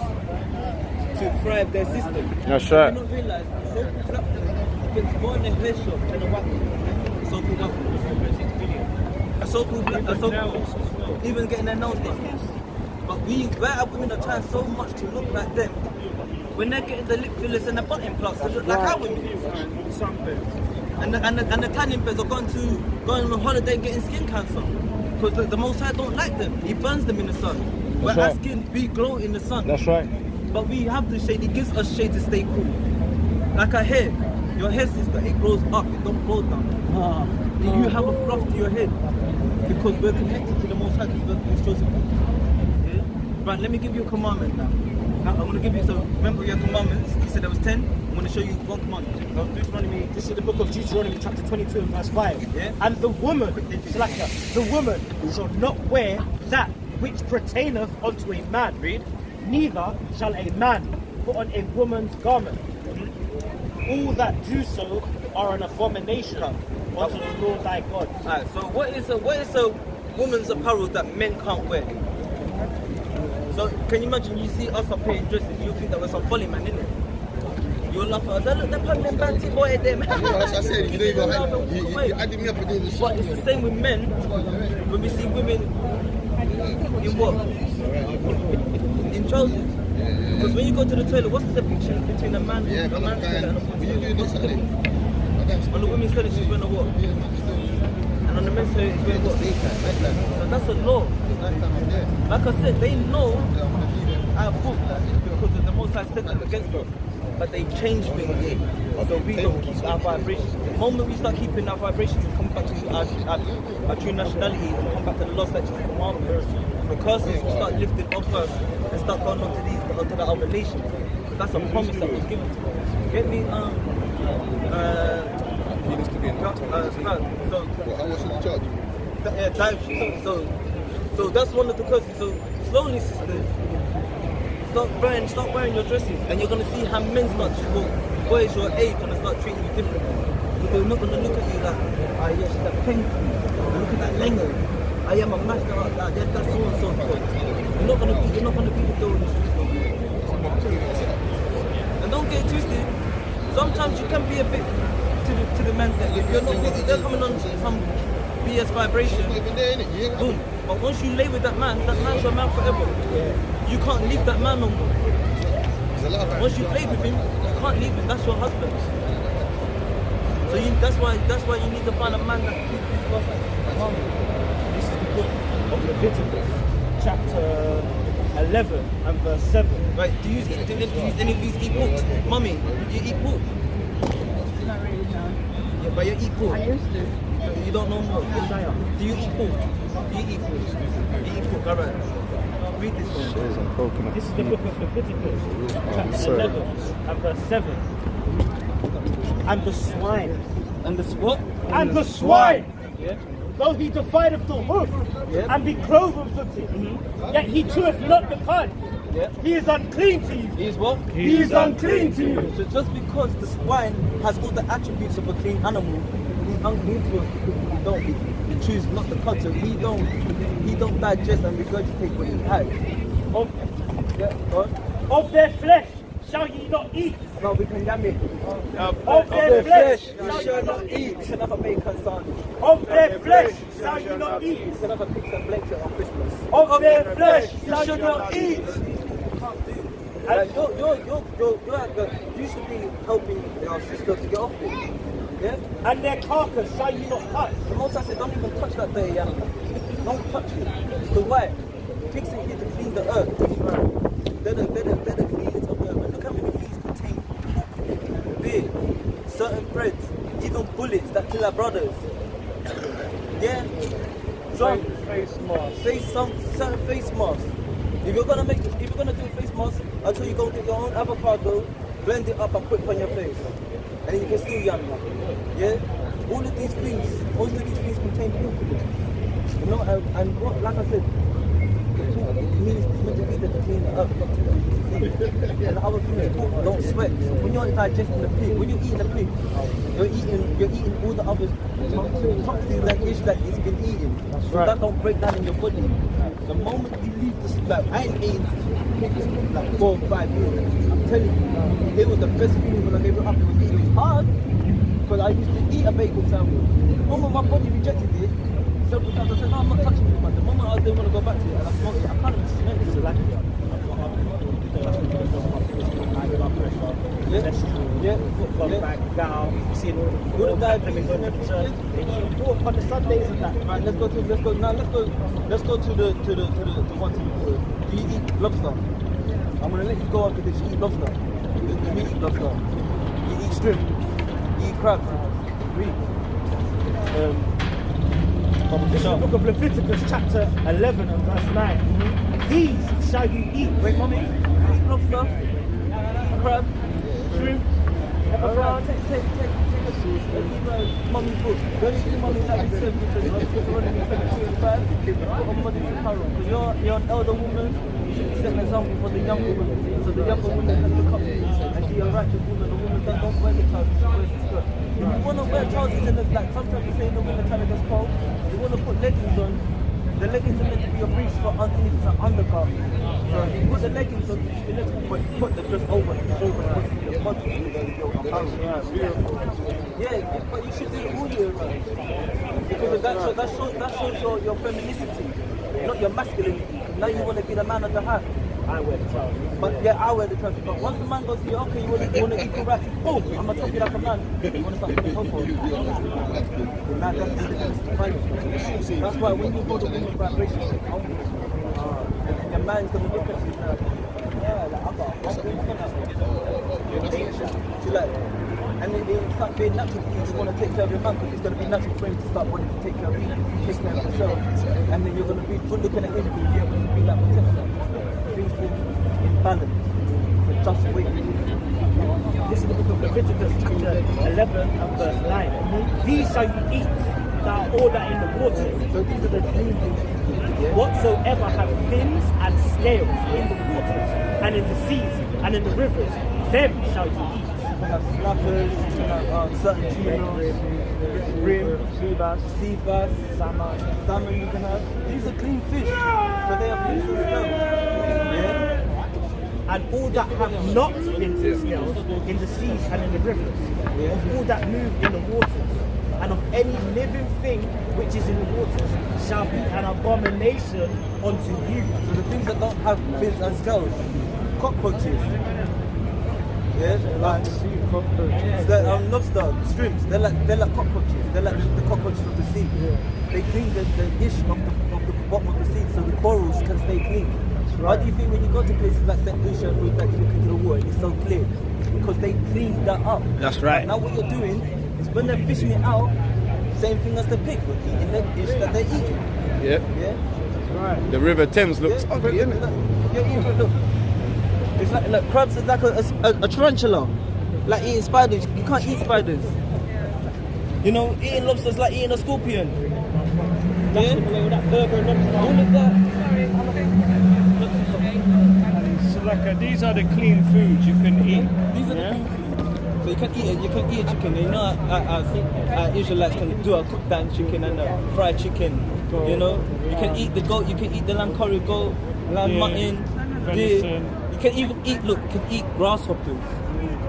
to thrive their system. That's right. You don't realize so-called black men gets born in a hair shop and a wagon. So-called wagon. A so-called even getting their nose done. But our women are trying so much to look like them. When they're getting the lip fillers and the button plugs to look like our women. And the tanning beds are going on holiday getting skin cancer. Because the Most High don't like them. He burns them in the sun. Where our skin, we glow in the sun. That's right. But we have the shade. He gives us shade to stay cool. Like our hair. Your hair, sister, it grows up. It don't grow down. You have a fluff to your head. Because we're connected to the Most High. Because we're chosen people. Yeah? Right, let me give you a commandment now. Now I'm going to give you, so remember your commandments, you said there was 10, I'm going to show you one commandment. Now, Deuteronomy, This is the book of Deuteronomy chapter 22 and verse 5. Yeah. And the woman shall not wear that which pertaineth unto a man. Read. Neither shall a man put on a woman's garment. All that do so are an abomination unto the Lord thy God. Alright, so what is a woman's apparel that men can't wear? So can you imagine you see us up here in dresses, you think that we're some folly man, innit? You'll laugh at us, look, they're putting them banty boy at them. As I said, you don't even you added me up and doing this. But it's the same with men, when we see women in what? In trousers. Because when you go to the toilet, what's the difference between a man's toilet and a woman's toilet? What's the difference? On the women's toilet she's wearing a what? And on the men's toilet she's wearing what? So that's a law. Like I said, they know our book because of the Most High said that against us. But they change things so we don't keep our vibrations. The moment we start keeping our vibrations and come back to our true nationality and come back to the law, statutes and commandments, the curses will start lifting off us and start going onto the other nations. That's a promise that was given to us. Get me He needs to be in the top. so How much is the charge? yeah, dietary. So that's one of the curses. So slowly, sisters, start wearing your dresses, and you're gonna see how men start to go. Boys your age gonna start treating you differently. Because they're not gonna look at you like, ah yeah, she's that pink. Look at that lengo. I am a master like that. Yeah, that's so and so. You're not gonna be the girl in the streets no more. And don't get twisted. Sometimes you can be a bit to the man that if you're not thinking they're coming on some BS vibration. Boom. But once you lay with that man's your man forever. You can't leave that man no more. Once you play with him, you can't leave him. That's your husband. So that's why you need to find a man that keeps his love like This is the book of Leviticus, chapter 11 and verse 7. Right, do you any of these eat pork? Mummy, do you eat pork? Not really, no. Yeah, but you eat pork. I used to. You don't know more. Do you eat pork? Do you eat pork? You eat pork, alright. Read this one. Cheers on coconut. This is the book of Leviticus, chapter sorry. 11 and verse 7. And the swine. And the what? And the swine, Yeah. though he divideth the hoof Yeah. and be cloven footed, yet he cheweth not the cud. Yeah. He is unclean to you. He is what? He is unclean to you. So just because the swine has all the attributes of a clean animal, he's unclean to us because he chews not the cud, so he don't digest and regurgitate what he has. Of their flesh shall ye not eat. No, we can yam it. Of their flesh you shall not eat. You can have a bacon sandwich. Of their flesh shall ye not eat. You can have a pizza blanket on Christmas. Of their flesh shall ye not eat. Like, you should be helping your sister to get off it. Yeah? And their carcass shall ye not touch. The most I said, don't even touch that dirty animal. Don't touch it. Because why? Pigs are here to clean the earth. They're the cleaners of the earth. And look how many things contain beer, certain breads, even bullets that kill our brothers. Yeah? Some Face mask. certain face masks. If you're gonna do a face mask, until you go get your own avocado, blend it up and put it on your face. And then you can still yam that. Yeah? All of these things contain poop. You know, and what, like I said, it means it's meant to be there to clean the earth, not to clean. And the other thing is, don't sweat. When you're digesting the pig, when you're eating the pig, you're eating all the other toxins and ish that it's been eaten. So that don't break down in your body. The moment you leave this, like, I ain't eating pig for like 4 or 5 years. I'm telling you, it was the best feeling when I gave it up. It was hard, because I used to eat a bacon sandwich. The moment my body rejected it, several times I said, no, I'm not touching it, but the moment I didn't want to go back to it and I smoked it, I can't even smell it, so like it. Back down, seeing all the diabetes and everything. on the Sundays and that. Right, let's go to the one to do you eat lobster? I'm gonna let you go after this. You eat lobster. You eat lobster. You eat shrimp. You eat crabs. Read. This is the book of Leviticus chapter 11 and verse 9. These shall you eat. Wait, mommy, you eat lobster, crab, shrimp, take mommy's book. The only thing mommy like to say because you're running me 22 and 5, put on body apparel. Because you're an elder woman, you should set an example for the younger woman. So the younger woman can look up to you and she a righteous woman. The woman that don't wear the trousers, she wears the skirt. If you want to wear trousers in the like, sometimes you say in the winter time it gets cold, you want to put leggings on. The leggings are meant to be a breach for underneath it's an undergarment. So if you put the leggings on, your legs will put the dress over the shoulder, put your body your apparel. Yeah, but you should do it all year round. Because that shows your femininity, not your masculinity. Now you want to be the man of the house. I wear the trousers. But yeah, I wear the trousers. But once the man goes to you, okay, you want to equal rights, boom, I'm going to top you like a man. You want to start putting hope on. That's why when you go to women's vibration, your man's going to look at you like, yeah, like, I got and it start being natural for you to want to take care of your man because it's going to be natural for him to start wanting to take care of you, take care of yourself. And then you're going to be looking at him and you're going to be like protector. Things will be in balance. The just way. This is the book of Leviticus chapter 11 and verse 9. These shall you eat that are all that in the water. So these are the clean things. Whatsoever have fins and scales in the waters and in the seas and in the rivers, them shall you eat. You can have snappers, you can have certain tunas, brim, sea bass, salmon you can have. These are clean fish, so they are fins and scales. Yeah? And all that have not fins and scales in the seas and in the rivers, of all that move in the waters, and of any living thing which is in the waters, shall be an abomination unto you. So the things that don't have fins and scales, cockroaches. Yeah, like lobster, shrimps. They're like cockroaches. They're like the cockroaches of the sea. They clean the ish of the bottom of the sea, so the corals can stay clean. Why do you think when you go to places like St. Lucia and that you look into the water, it's so clear? Because they clean that up. That's right. Now what you're doing is when they're fishing it out, same thing as the pig, we're eating the dish that they're eating. Yeah. Yeah. That's right. The River Thames looks ugly, isn't it? You're eating, look. It's like crabs is like a tarantula. Like eating spiders. You can't eat spiders. You know, eating lobsters like eating a scorpion. Yeah? All of that. So like these are the clean foods you can eat. These are the clean foods. So you can eat it. You can eat a chicken. You know, Israelites can do a cooked down chicken and a fried chicken. You know, you can eat the goat. You can eat the lamb curry goat, lamb mutton, deer. You can even eat. Look, you can eat grasshoppers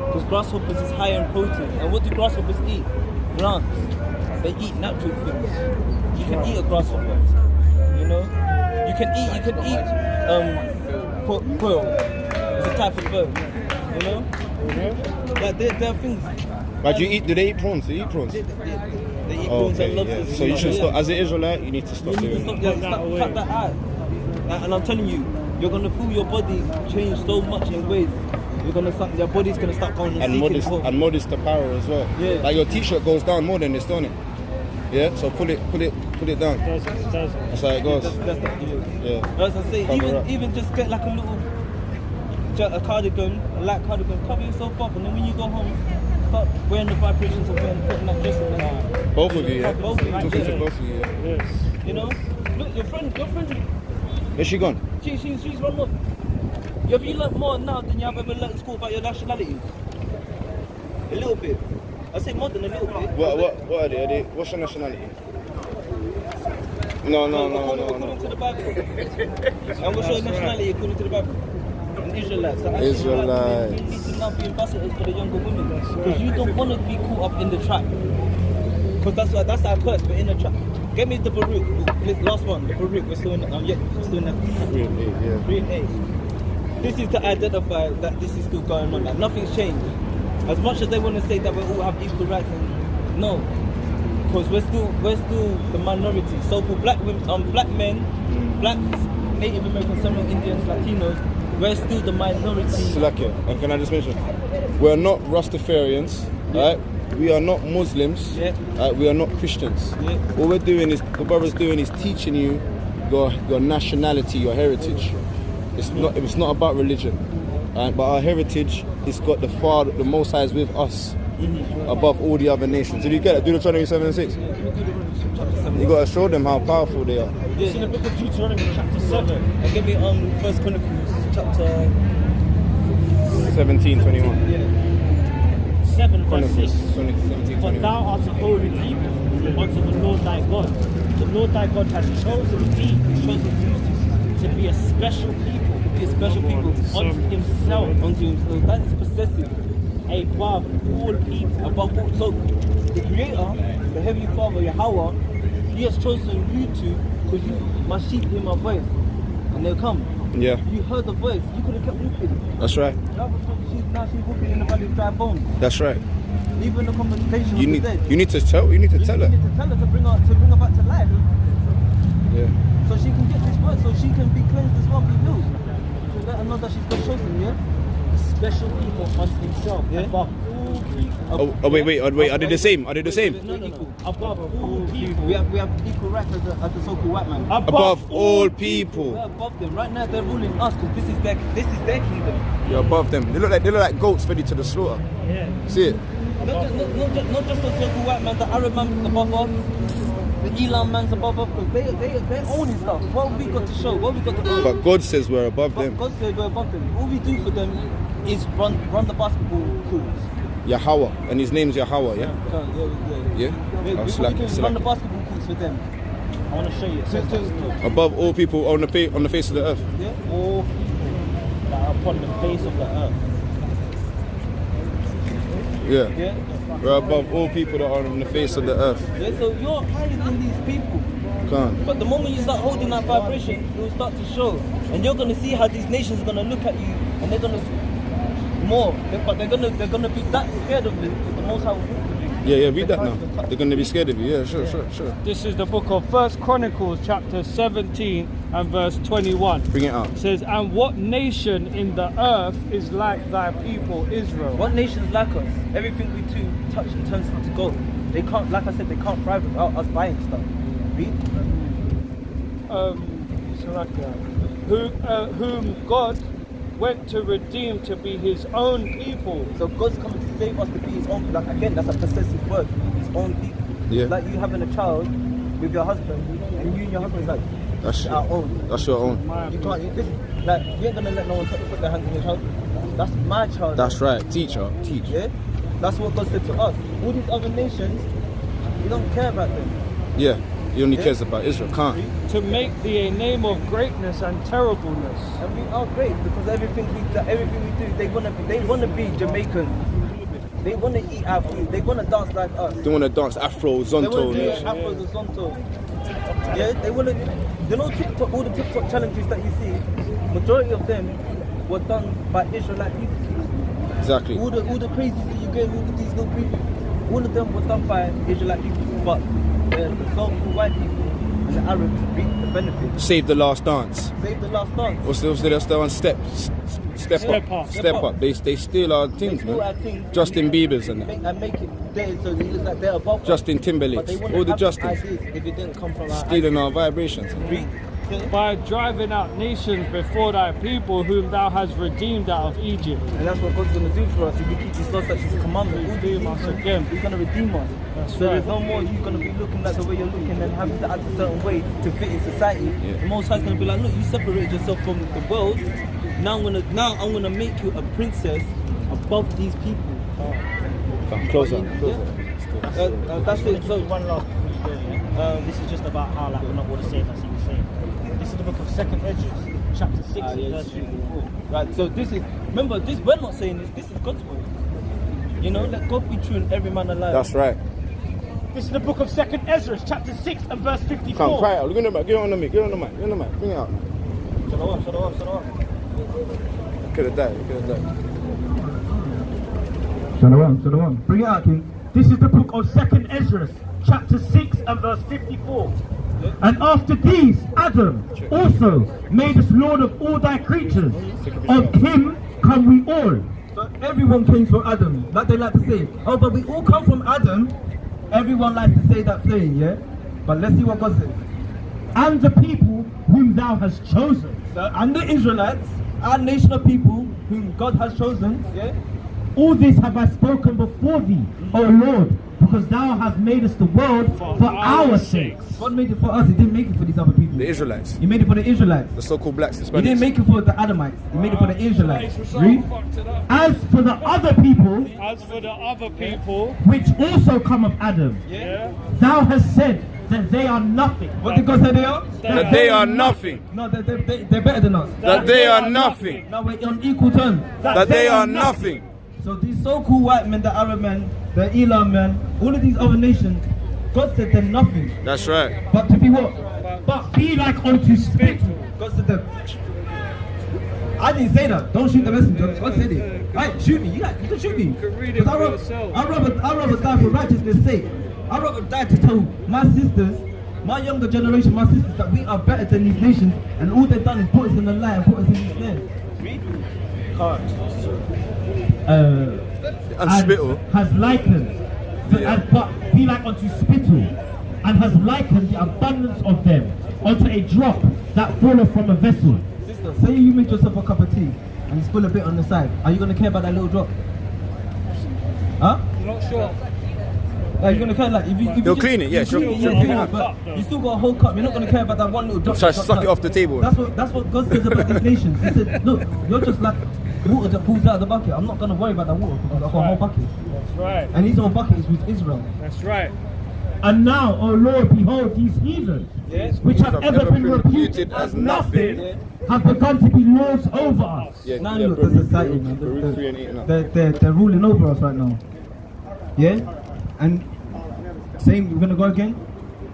because grasshoppers is higher in protein. And what do grasshoppers eat? Plants. They eat natural things. You can eat a grasshopper. You know, you can eat quail. It's a type of bird. You know, like there are things. But do they eat prawns? They eat prawns. They eat prawns and lobsters. Yeah. So you should stop. As an Israelite, you need to stop doing it. Cut that out. And I'm telling you, you're gonna feel your body change so much in ways. You're gonna start, your body's gonna start going And modest apparel as well. Yeah. Like your t-shirt goes down more than this, don't it? Yeah. So pull it down. That's how it goes. Yeah. As I say, even just get like a cardigan, a light cardigan, cover yourself up, and then when you go home, start wearing the vibrations of putting that dress on. Both of you, yeah. Both of you. Talking to both of you. Yeah. Yes. You know, look, your friend. Where's she gone? She's run off. Have you learnt more now than you have ever learnt in school about your nationality? A little bit. I say more than a little bit. What are they? What's your nationality? No. According to the Bible. And what's your nationality according to the Bible? An Israelite. So Israelites. You need to now be ambassadors for the younger women. Because you don't want to be caught up in the trap. Because that's our curse, we're in the trap. Get me the Baruch. Last one, the Baruch. We're still in that. 3 and 8, yeah. 3 and 8. This is to identify that this is still going on. Like nothing's changed. As much as they want to say that we all have equal rights, no, because we're still the minority. So-called black men, blacks, Native Americans, Seminole Indians, Latinos, we're still the minority. Slakia, and can I just mention, we're not Rastafarians, right? We are not Muslims, we are not Christians. Yeah. All we're doing is, the brother's doing is teaching you your nationality, your heritage. It's not about religion. But our heritage is got the Most High is with us above all the other nations. Did you get it? Deuteronomy 7:6. You got to show them how powerful they are. It's in the book of Deuteronomy chapter 7. And give me 1 Chronicles chapter 17:21. Yeah. 7 verse 6. 17:21. For thou art a holy people unto the Lord thy God. The Lord thy God has chosen thee, chosen you to be a special people, special people unto himself, That is possessive. above all people. Above all. So the Creator, the Heavenly Father, Yahawah, He has chosen you two because my sheep hear my voice and they'll come. Yeah. You heard the voice. You could have kept walking. That's right. Now she's walking in the valley of dry bones. That's right. Even the conversation You with the dead. need to tell her. You need to tell her to bring her back to life. Yeah. So she can get this word, so she can be cleansed as well, be healed. To let her know that she's got chosen, yeah? Special people unto himself, above all people. Wait. I did the same. No. Above all people. We have equal rights as the so-called white man. Above all people. We're above them. Right now they're ruling us because this is their kingdom. You're above them. They look like goats ready to the slaughter. Yeah. See it? Not just the so-called white man, the Arab man above us, the Elam man's above us, because they're owning stuff. What have we got to show? What have we got to But God says we're above them. God says we're above them. All we do for them is run the basketball courts. Yahawah, and his name's Yahawah, yeah? Yeah? We run the basketball courts for them. I want to show you. Above all people on the face of the earth. Yeah. All that are upon the face of the earth. Yeah. Yeah. We're above all people that are on the face of the earth. Yeah. So you're higher than these people. Can't. But the moment you start holding that vibration, it will start to show. And you're going to see how these nations are going to look at you and they're going to more. But they're going to be that scared of you because the Most High will walk with you. Yeah, read that now. They're going to be scared of you. Yeah, sure. This is the book of 1 Chronicles chapter 17 and verse 21. Bring it out. It says, and what nation in the earth is like thy people Israel? What nations like us? Everything we do touch and turns to gold. They can't, like I said, they can't thrive without us buying stuff. Read. Whom God went to redeem to be his own people. So God's coming to save us to be his own. Like again, that's a possessive word. His own people. Yeah. Like you having a child with your husband, and you and your husband's like, That's our own. That's your own. You can't. You ain't gonna let no one put their hands on your child. That's my child. That's right. Teach. Yeah. That's what God said to us. All these other nations, we don't care about them. Yeah. He only cares about Israel. Can't. To make thee a name of greatness and terribleness. And we are great because everything we do, they wanna be Jamaican. They wanna eat our food. They wanna dance like us. They want to dance Afro, They wanna Zonto. do Afro the Zonto. Yeah, they wanna. You know, TikTok, all the TikTok challenges that you see, majority of them were done by Israelite people. Exactly. All the crazies that you get, all of these little people, all of them were done by Israelite people, but the so-called white people and the Arabs reap the benefit. Save the last dance. Save the last dance. What's the one? Step up. They steal our things, Steal our man. things. Justin Bieber's and that. And make it there so it looks like they're above us. Justin But Timberlake's. they wouldn't All the have Justins. ideas if it didn't come from our Stealing our vibrations. Read. By driving out nations before thy people whom thou hast redeemed out of Egypt. And that's what God's going to do for us if we keep these laws, such as commandments. Redeem us again. He's going to redeem us. That's So right. there's no more you going to be looking like the way you're looking and having to act a certain way to fit in society. Yeah. The Most High's going to be like, look, you separated yourself from the world. Now I'm going to make you a princess above these people. Come closer. That's it. So One last before you go, yeah? This is just about how we're not all the same as he was saying. This is the book of 2nd Edges, chapter 6, verse 54. Right, so this is, remember, this we're not saying this is God's word. You know, let God be true and every man alive. That's right. This is the book of 2nd Ezra, chapter 6 and verse 54. Come, cry out. Look at the mic. Get on the mic. Bring it out. Shalom. Could have died. Shalom. Bring it out, King. This is the book of 2nd Ezra, chapter 6 and verse 54. And after these, Adam also made us Lord of all thy creatures. Of him come we all. So everyone came from Adam, like they like to say. Oh, but we all come from Adam. Everyone likes to say that saying, yeah? But let's see what God says. And the people whom thou hast chosen. and the Israelites, our nation of people whom God has chosen, yeah. All this have I spoken before thee, O Lord, because thou hast made us the world for our sakes. God made it for us, he didn't make it for these other people. The Israelites. He made it for the Israelites. The so-called blacks, He didn't Hispanics. make it for the Adamites, he made it for the Israelites. Read. As for the other people, which also come of Adam, thou hast said that they are nothing. What did God say they are? That they are nothing. No, they're better than us. That they are nothing. Now we're on equal terms. That they are nothing. So these so-called white men, the Arab men, the Elam men, all of these other nations, God said they're nothing. That's right. But to be what? But be like unto spittle. God said that. I didn't say that. Don't shoot the messenger. God said it. Right, shoot me. You can shoot me. Because I'd rather die for righteousness' sake. I'd rather die to tell my sisters, my younger generation, my sisters, that we are better than these nations, and all they've done is put us in the lie and put us in these snares. And spittle. Has likened, but be like unto spittle, and has likened the abundance of them unto a drop that falleth from a vessel. Sister, say you make yourself a cup of tea and you spill a bit on the side. Are you going to care about that little drop? Huh? I'm not sure. Like, you're going to care, like, if you You'll clean it, yeah, sure. clean it, but you still got a whole cup. You're not going to care about that one little drop. So I that suck dropped it out. off the table. That's what God says about these nations. He said, look, you're just like water that falls out of the bucket. I'm not going to worry about that water because I've got a whole bucket. That's right. And his whole bucket is with Israel. That's right. And now, O Lord, behold, these heathens, which have ever been reputed as nothing, have begun to be lords over us. Yeah, Now yeah, look, Baruch- the society, man. Baruch 3 and 8 now. They're ruling over us right now. Yeah? And same, we're going to go again.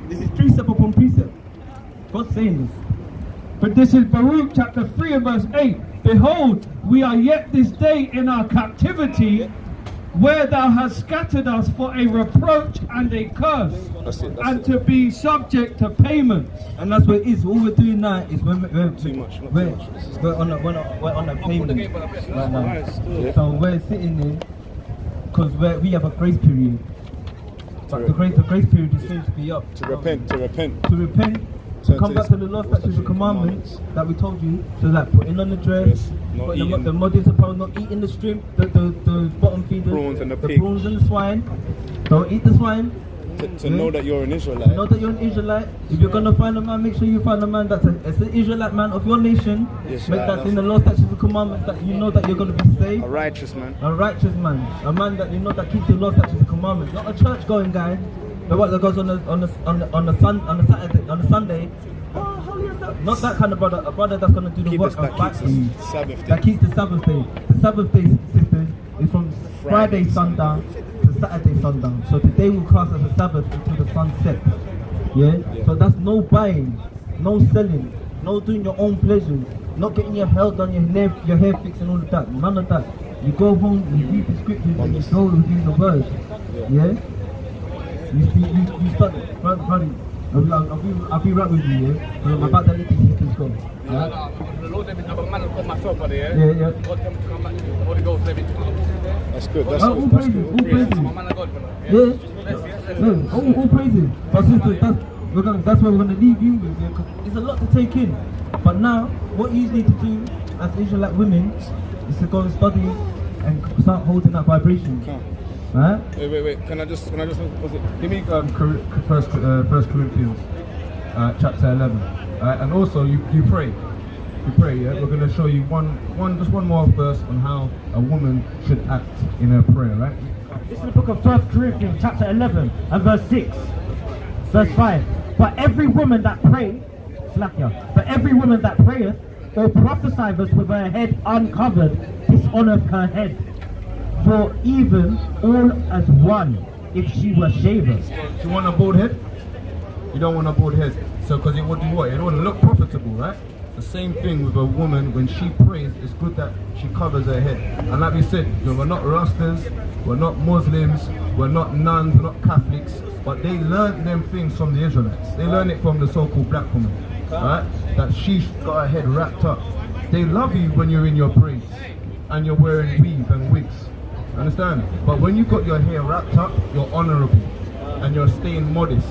This is precept upon precept. God's saying this. But this is Baruch chapter 3 and verse 8. Behold, we are yet this day in our captivity, where thou hast scattered us for a reproach and a curse, That's it. and to be subject to payments. And that's what it is. All we're doing now is we're Too much, not we're, too much. we're on a payment right now. So we're sitting there because we have a grace period. But the grace period is soon to be up. To repent. To repent, to Turn come to back his to the law, statutes, and commandments that we told you. So like putting on the dress, Yes, not putting eating. the modest apparel, not eating the shrimp, the bottom feeders, Prawns and the pig. prawns and the swine. Don't eat the swine. To know that you're an Israelite. Know that you're an Israelite. If you're gonna find a man, make sure you find a man that's an Israelite man of your nation. Yes, Make right, that's that's in the law, statutes, and commandments that you know that you're gonna be saved. A righteous man. A righteous man, a man that you know that keeps the law, statutes, and commandments. Not a church going guy, the one that goes on the Sunday. Oh, holy as that. Not that kind of brother. A brother that's gonna do the Keep work us- and that fight keeps for you. the Sabbath That day. keeps the Sabbath day. The Sabbath day, sisters, is from Friday sundown to Saturday sundown. So today will class as a Sabbath until the sun sets. Yeah? So that's no buying, no selling, no doing your own pleasures, not getting your hair done, your hair fixed and all of that. None of that. You go home, you read the scriptures, and you go within the words. Yeah? You study. Brother, I'll be right with you, yeah? Because I'm about to let these sisters go. Yeah? The Lord let me have a man called myself, brother, yeah? Yeah. God tell me to come back to you. The Holy Ghost let me to come. That's good. That's All good. That's praises, all good. praises. I'm a man of God, brother. Yeah. No, all praises. But sisters, that's where we're gonna leave you with. Yeah, 'cause it's a lot to take in. But now, what you need to do as Israelite women is to go and study and start holding that vibration. Right? Wait. Can I just was it? Give me First Corinthians chapter 11. And also you pray. You pray, yeah? We're going to show you just one more verse on how a woman should act in her prayer, right? This is the book of 1 Corinthians chapter 11 and verse 6. Verse 5. But every woman that prayeth or prophesieth with her head uncovered dishonoureth her head. For even all as one, if she were shaven. Do you want a bald head? You don't want a bald head. So, because it would do what? It wouldn't look profitable, right? The same thing with a woman, when she prays, it's good that she covers her head. And like we said, we're not Rastas, we're not Muslims, we're not nuns, we're not Catholics, but they learned them things from the Israelites. They learned it from the so-called black woman, right? That she's got her head wrapped up. They love you when you're in your braids and you're wearing weave and wigs. Understand? But when you got your hair wrapped up, you're honorable and you're staying modest.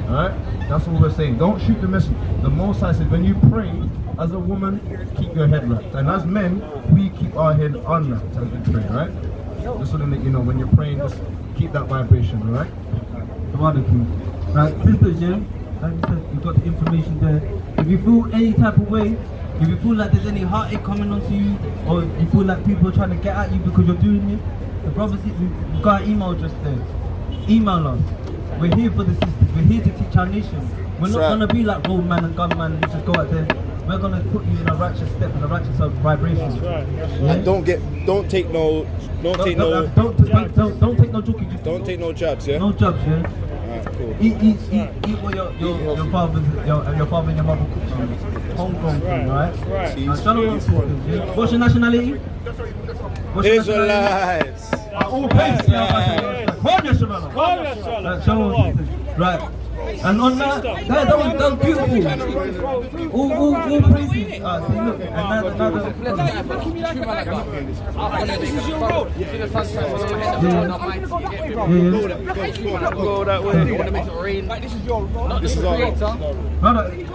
Alright? That's what we're saying. Don't shoot the messenger. The Most High says when you pray, as a woman, keep your head wrapped. And as men, we keep our head unwrapped as we pray, right? Just so that you know, when you're praying, just keep that vibration, alright? Right, sisters, yeah? Like you said, you've got the information there. If you feel any type of way, if you feel like there's any heartache coming onto you, or you feel like people are trying to get at you because you're doing it, the brothers, we've got our email just there. Email us. We're here for the sisters. We're here to teach our nation. We're not going to be like road man and gun man who just go out there. We're going to put you in a righteous step, in a righteous vibration. Yeah? And don't take no joking. Don't take no jabs, yeah? No jabs, yeah? Alright, cool. Eat what your father and your mother cooked you. Homegrown food, right? Now, shalom, sisters, yeah? What's your nationality? Israelites. All praise. Right. And on that was beautiful. All praises. See, look, another. This is your road. Go that way. This is your road. This is our Brother, hey,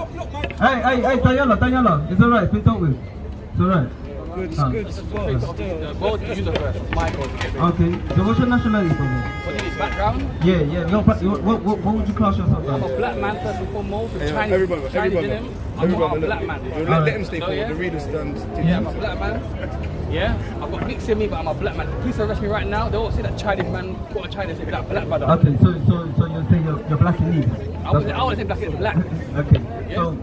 Daniela, it's alright. It's been dealt with. It's alright. Good. Okay, so what's your nationality, brother? What is background? Yeah. What would you class yourself as? I'm a black man first and foremost. Everybody. I'm a black man. Let him stay forward. The readers stand. Yeah, I'm a black man. Yeah, I've got mixed in me, but I'm a black man. Police arrest me right now. They won't say that Chinese man got a Chinese, say that black brother. Okay, so you're saying you're black in need? I would say black is black. Okay, yeah. So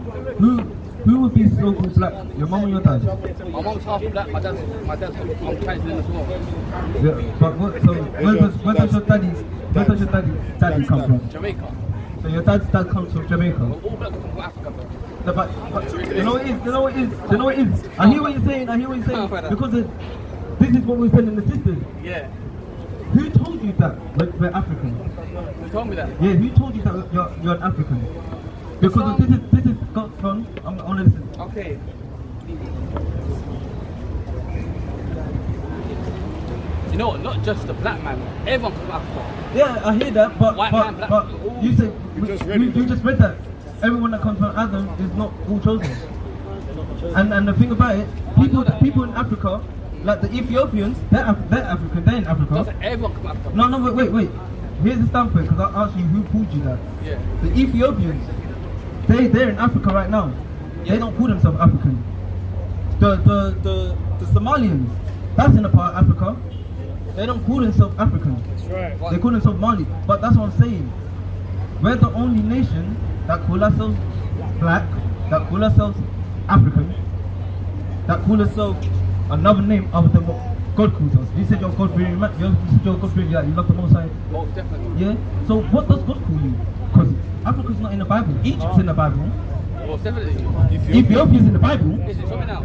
who would be so-called black? Your mom or your dad? My mom's half black, my dad's I'm Chinese as well. Yeah, but what, so where does your daddy come from? Jamaica. So your dad's dad comes from Jamaica? All black people come from Africa, bro. No, but you know what it is? I hear what you're saying, because this is what we're telling the sisters. Yeah. Who told you that we're African? Who told me that? Yeah, who told you that you're an African? Because this is go on. I'm gonna listen. Okay. You know what? Not just the black man. Everyone comes from Africa. Yeah, I hear that, but White man, black but man. you said you just read that. Everyone that comes from Adam is not all chosen. And the thing about it, people in Africa, like the Ethiopians, they're African. They're in Africa. Doesn't everyone come from Africa? No, wait. Here's the standpoint, because I asked you who pulled you that. Yeah. The Ethiopians, they're in Africa right now. Yeah. They don't call themselves African. The Somalians, that's in a part of Africa. They don't call themselves African. That's right. They call themselves Mali. But that's what I'm saying. We're the only nation that call ourselves black, that call ourselves African, that call ourselves another name other than what God calls us. You said you're God fearing, like you love the Most High. Most definitely. Yeah. So what does God call you? Because Africa's not in the Bible. Egypt's in the Bible. Most definitely. Ethiopia's in the Bible. Listen, show me now.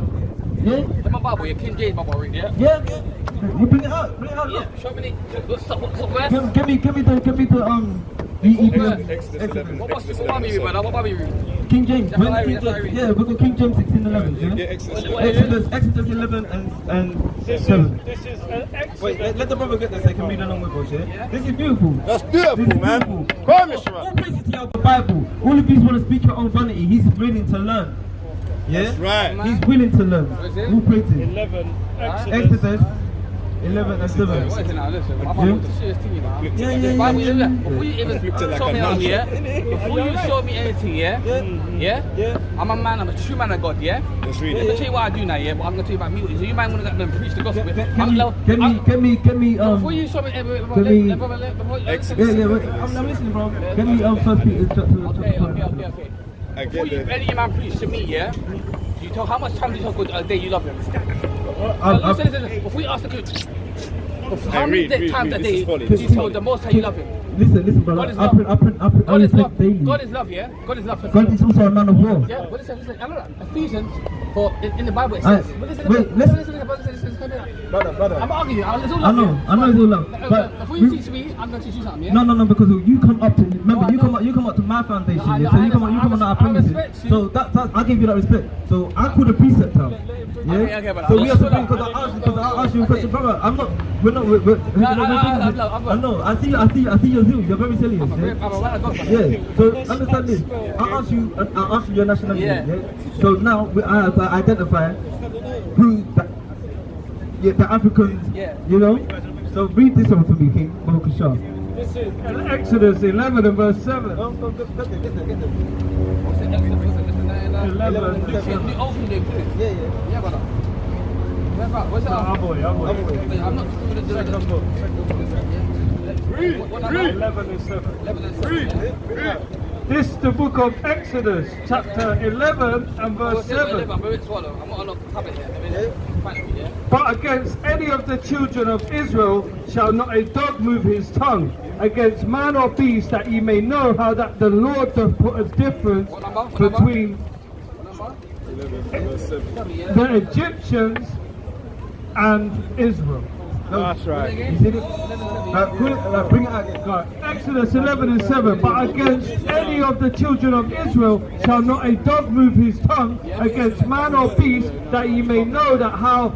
Yeah. That's my Bible, your King James Bible, right? Yeah. Yeah. You bring it out. Look. Yeah. Show me what's verse? Give me the What Bible you read, brother? What Bible you read? King James. That's what I read. Yeah, we've got King James 16:11. Yeah, Exodus 11 and 7. This is Exodus. Wait, let the brother get this so he can read along with us, yeah? This is beautiful. That's beautiful, This is man. beautiful. Promise you, All man. praises to the Bible. All of these want to speak your own vanity. He's willing to learn. Yeah? That's right. He's willing to learn. What is it? All praises. 11. Exodus 11 and 7. What is it now? Listen, my Bible is a serious thing, you know. Yeah. Bible, before you even Flipped it like show a me knife. anything, before you show me anything, yeah, I'm a man, I'm a true man of God, yeah. Let's read Let me it. tell you what I do now, yeah. But I'm gonna tell you about me. So you might want to preach the gospel. Get me Before you show me, Exodus. Yeah, wait, I'm listening, bro. Get me 1 Peter chapter. Okay. I Before get you it. any man preach to me, yeah. You tell how much time do you talk a day you love him? I've- Before you ask the question, how Hey, many read, times a read. day This is folly, do this you is tell folly. the most how you love him? Listen, brother. God is I love. repent daily. God is love, yeah. God is love. God is also a man of war. Yeah, but listen, I know Ephesians, for in the Bible it Alright, says. wait, Listen. Brother. I'm arguing. It's all I love. know it's all love. But Before you teach me, I'm gonna teach you something. Yeah. no, because you come up to remember No, I you come up to my foundation, No, I yeah. know, So I you come on our I premises. respect you. So that I give you that respect. So I call the precept out. Yeah. Okay, but so I'll we have to shut bring up. because I asked you you a question, brother. I'm not. We're not. We're I know. I see your zeal. You're very serious. Yeah. So understand this. I'll ask you your nationality. Yeah. So now I have to identify who the Africans. Yeah. You know. So read this one for me, King Baruch Shah. This is Exodus 11 and verse 7. 11. Yeah, brother. Where's that? I'm not doing the second book. 11 and 7. This is the book of Exodus, chapter 11 and verse 7. I'm a bit swallow. I'm not on a tablet yet. But against any of the children of Israel shall not a dog move his tongue against man or beast, that ye may know how that the Lord doth put a difference between the Egyptians and Israel. That's right. You see this? Bring it out. Exodus 11 and 7. But against any of the children of Israel shall not a dog move his tongue against man or beast, that ye may know that how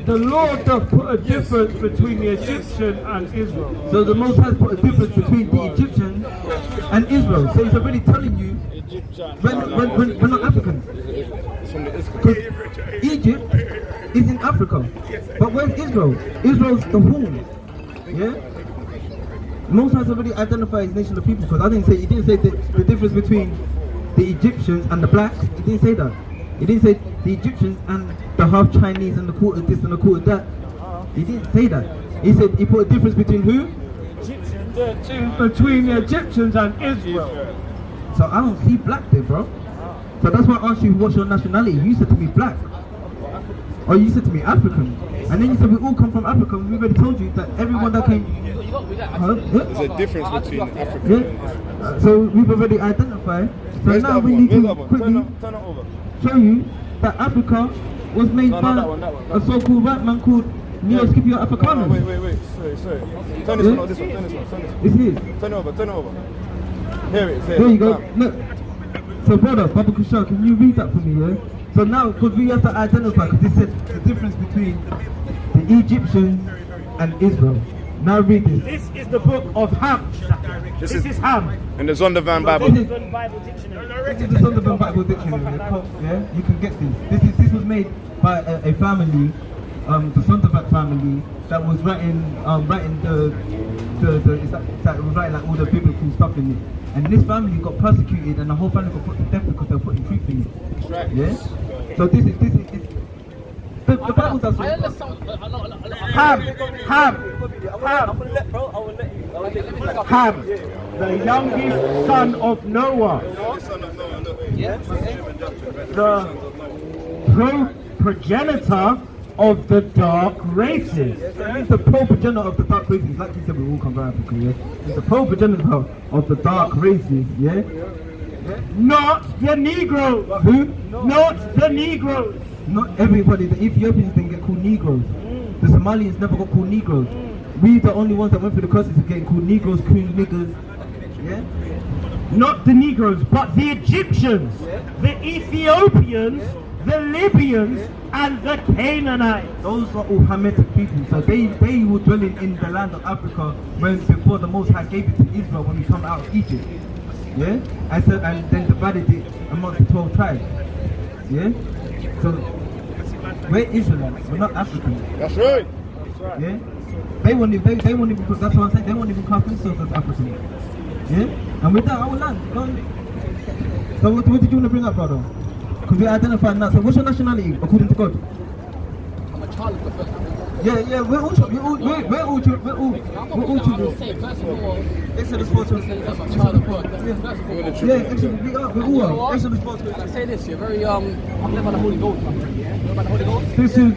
the Lord doth put a difference between the Egyptian and Israel. So the Most High put a difference between the Egyptians and Israel. So he's already telling you we're not Africans. Because Egypt is in Africa. But where's Israel? Israel's the horn. Yeah? Most High already identified his nation of people, because he didn't say the difference between the Egyptians and the blacks. He didn't say that. He didn't say the Egyptians and the half Chinese and the quarter this and the quarter that. He didn't say that. He said he put a difference between who? Between the Egyptians and Israel. So I don't see black there, bro. So that's why I asked you what's your nationality. You said to me black. Or you said to me African. And then you said we all come from Africa. We already told you that everyone that came... There's a difference between Africa and Israel. So we've already identified. So now we need to quickly show you that Africa was made by a so-called white man called Neo-Scipio Africanus. Wait. Sorry. Turn this one, not this one. Turn this one. It's his. Turn it over. Here it is. There you go. Look. So brother, Baba Kushal, can you read that for me, yeah? So now, because we have to identify, because this said the difference between the Egyptians and Israel. Now read this. This is the book of Ham. This is Ham. In the Zondervan Bible. This is the Zondervan Bible Dictionary. Yeah, you can get this. This was made by a family, the Zondervan family, that was writing that was writing like all the biblical stuff in it. And this family got persecuted, and the whole family got put to death because they were putting truth in it. Right. Yeah. So this is the Bible does Ham, the youngest son of Noah, the progenitor of the dark races. He's the progenitor of the dark races. Like you said, we all come from Africa, yeah? He's the progenitor of the dark races, yeah? Not the Negroes. Who? Not the Negroes. Not everybody. The Ethiopians didn't get called Negroes. The Somalians never got called Negroes. We the only ones that went through the curses of getting called Negroes, queens, niggas. Yeah? Not the Negroes, but the Egyptians, the Ethiopians, the Libyans, and the Canaanites. Those are all Hamitic people. So they were dwelling in the land of Africa before the Most High gave it to Israel when we come out of Egypt. Yeah? And then divided it amongst the 12 tribes. Yeah? So we're Israelites, we're not Africans. That's right. Yeah? They won't even, that's what I'm saying, they won't even class themselves as African. Yeah? And with that, our land. So what did you want to bring up, brother? Because we identified now. So what's your nationality, according to God? I'm a child of the first. Yeah, we're all children. We're all children. First of all, Exodus 4:20. I'm a child of God. First of all, Yeah, Exodus, we all are. Exodus 4:20. I say this, you're very I'm led by the Holy Ghost. Yeah? Led by the Holy Ghost. This is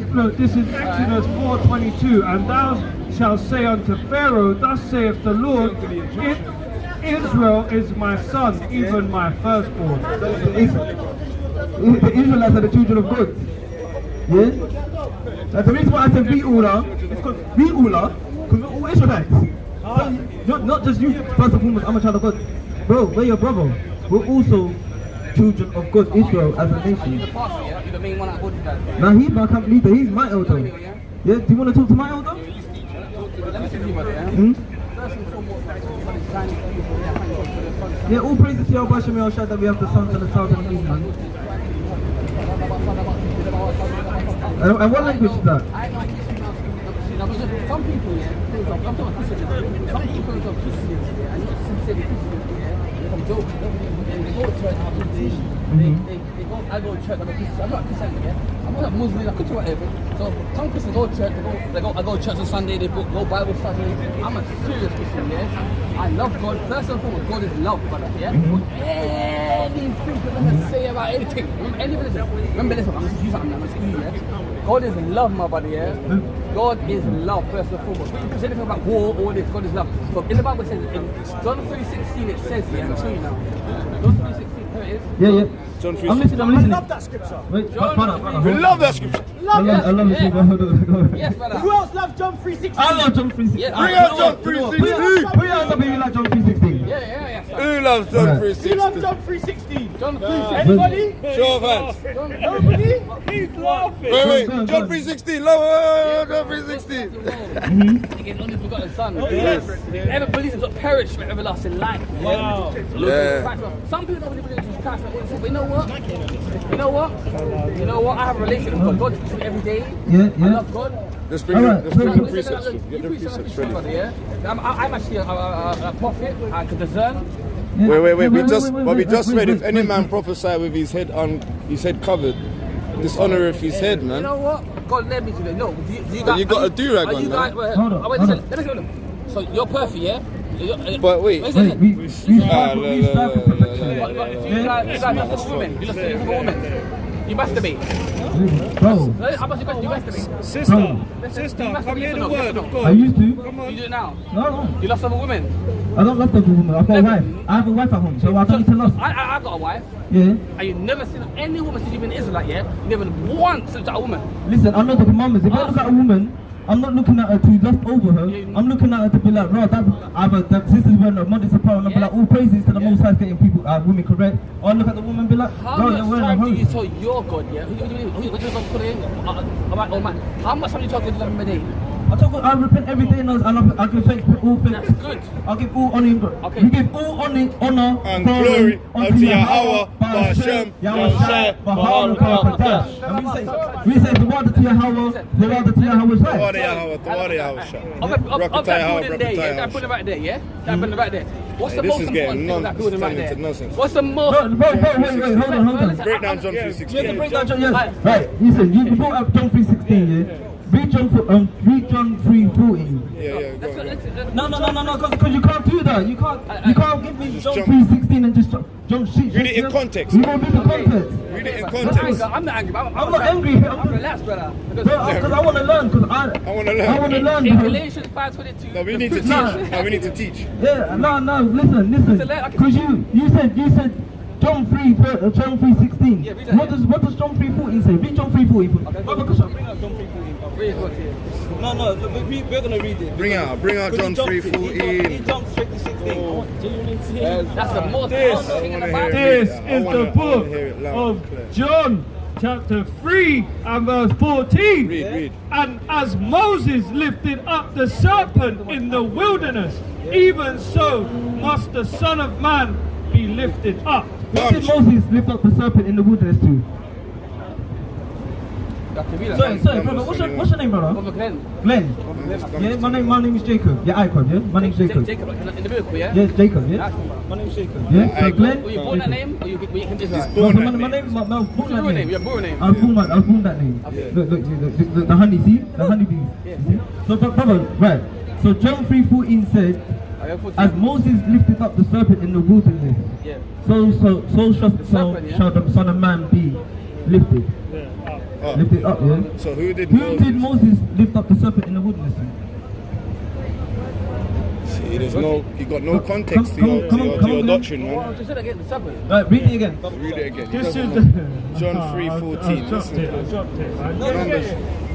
Exodus 4:22, and thou shalt say unto Pharaoh, thus saith the Lord, Israel is my son, even my firstborn. The Israelites are the children of God. Yeah? The reason why I said we all are is because we all are, because we're all Israelites. Not just you, first and foremost, I'm a child of God. Bro, we're your brother. We're also children of God, Israel as a nation. You're the main one that voted that. Now he's my camp leader, he's my elder. Yeah, do you want to talk to my elder? Let me see you, brother, yeah? Hmm? First and foremost, thanks for everybody signing up for their hands. Yeah, all praises to Yahweh Shem Yahshua that we have the sons and the south and the east, man. And what language is that? Some people, yeah, I'm talking about Christians. Some people are Christians, yeah, and not sincerely Christians, yeah. From joke, they go to church, I'm Christian. I go to church, I'm a Christian. I'm not a Christian, yeah. I'm not a Muslim, I'm Christian, whatever. So some Christians go to church, I go to church on Sunday, they go Bible study. I'm a serious Christian, yeah. I love God. First and foremost, God is love, brother, yeah. Anything you're gonna say about anything, remember this, I'm just using something, I'm just using, yeah. God is love, my buddy, yeah. God is love, first and foremost. When you say anything about war, all this, God is love. So in the Bible it says, in John 3:16, it says, yeah, I'll show you now. John 3:16, here it is. Yeah. John 3. I'm listening. love that scripture. Wait, John- brother. We love that scripture. I love it. Go ahead. Yes, brother. Who else loves John 3:16? I love John 3:16. Yeah, Bring you out know John what? 3:16. Put your hands up if you like John 3:16. Yeah. Who loves John Alright. 3:16? Who loves John 3:16? John 3:16. Anybody? Show of hands. Nobody? Wait, Go on. John 3:16. Love John 3:16. Again, only begotten Son. Whoever believes will perish with everlasting life. Wow. Yeah. Some people don't believe in Jesus Christ, but you know what? You know what? I have a relationship with God. God teaches me every day. Yeah. I love God. Just bring Alright, the precepts. Get the precepts ready. Yeah? I'm actually a prophet. I can discern. Yeah. Wait. We just read, if any wait. man prophesy with his head covered, dishonor if his head, You man. know what? God led me to that. No, do you But you got a do-rag on, man. Hold on. Let me tell them. So you're perfect, yeah? But wait. Wait, we strive for perfection. You guys lust for women. You lust for women. You masturbate. Bro, How much you masturbate? Sister, come hear the word of I God. used to. You do it now. No. You lust for women. I don't love the woman. I've got a wife. I have a wife at home, so I don't need to lust. I got a wife. Yeah. And you've never seen any woman since you've been in Israelite, yeah? You never once looked at a woman. Listen, I know the commandments. If I look at a woman, I'm not looking at her to lust over her. I'm looking at her to be like, right, the sisters wearing a modest apparel, and I'll be like, all praises to the Most High getting people, women correct. Or I look at the woman and be like, How bro, you're much wearing a time do you hose. tell your God, yeah? Who do you mean? Who do you put in? Oh man, how much time do you talk to them a day? I repent every day and I give thanks for all things. That's good. I give all honor. Okay. We give all honor And glory unto Yahawah, Ba'ashem, Yahushua, Baharukah. And we say the water to Yahawah, the water to Yahawah's Tawada right. Yahawah. Of that building there, yeah? That building right there, yeah? That building right there. What's the This most is getting important thing of that building right turning there? into nonsense. What's the most... Bro, wait, hold on. Break down John You have 3:16. to break down John, yes. Right, listen, you brought up John 3:16, yeah? Read John 3:14. Yeah, go on. No, because you can't do that. You can't give me John 3:16 and just John 6. Read it in context. You won't read the context. Read it in I'm context. not angry. I'm not angry. I'm relaxed, brother. Because I want to learn. Because I want to learn. I want to learn. In bro. Galatians 5:22. No, we need to teach. Nah. No, we need to teach. Yeah, no, listen. Because you said John 3:16. Yeah, read that, What does John 3:14 say? Read John 3:14. Okay. Brother, because Bring up John 3:14. Read it here. No, we're gonna read it. Bring out John 3:14. John 3:16. That's the most This- important thing in the Bible. This I is wanna- the I book wanna hear it loud of and clear. John, chapter 3 and verse 14. Read. And as Moses lifted up the serpent in the wilderness, even so must the Son of Man be lifted up. what did Moses lift up the serpent in the wilderness to? Sorry, brother. What's your name, brother? Brother Glenn. Glenn. Yeah, my name is Jacob. Yeah, YAIQAB, yeah? My name's Jacob. Jacob, in the miracle, yeah? Yeah, Jacob, yeah? My name's Jacob. Yeah, so Glenn. Were you born that name? Or you can Israel? No, so my name, my born What's your that real name? name. Your born name? I was born that name. Look, the honey, see? The honeybees. You see? So, brother, right. So John 3:14 said, as Moses lifted up the serpent in the wilderness, Yeah. so serpent, yeah? shall the Son of Man be lifted. Lifted up, yeah? So who did Who did Moses lift up the serpent in the wilderness? See, you got no context to your doctrine, Well, man. just said again, the serpent. Right, read it again. Read it again. This is John I 3:14. dropped it, man. Numbers.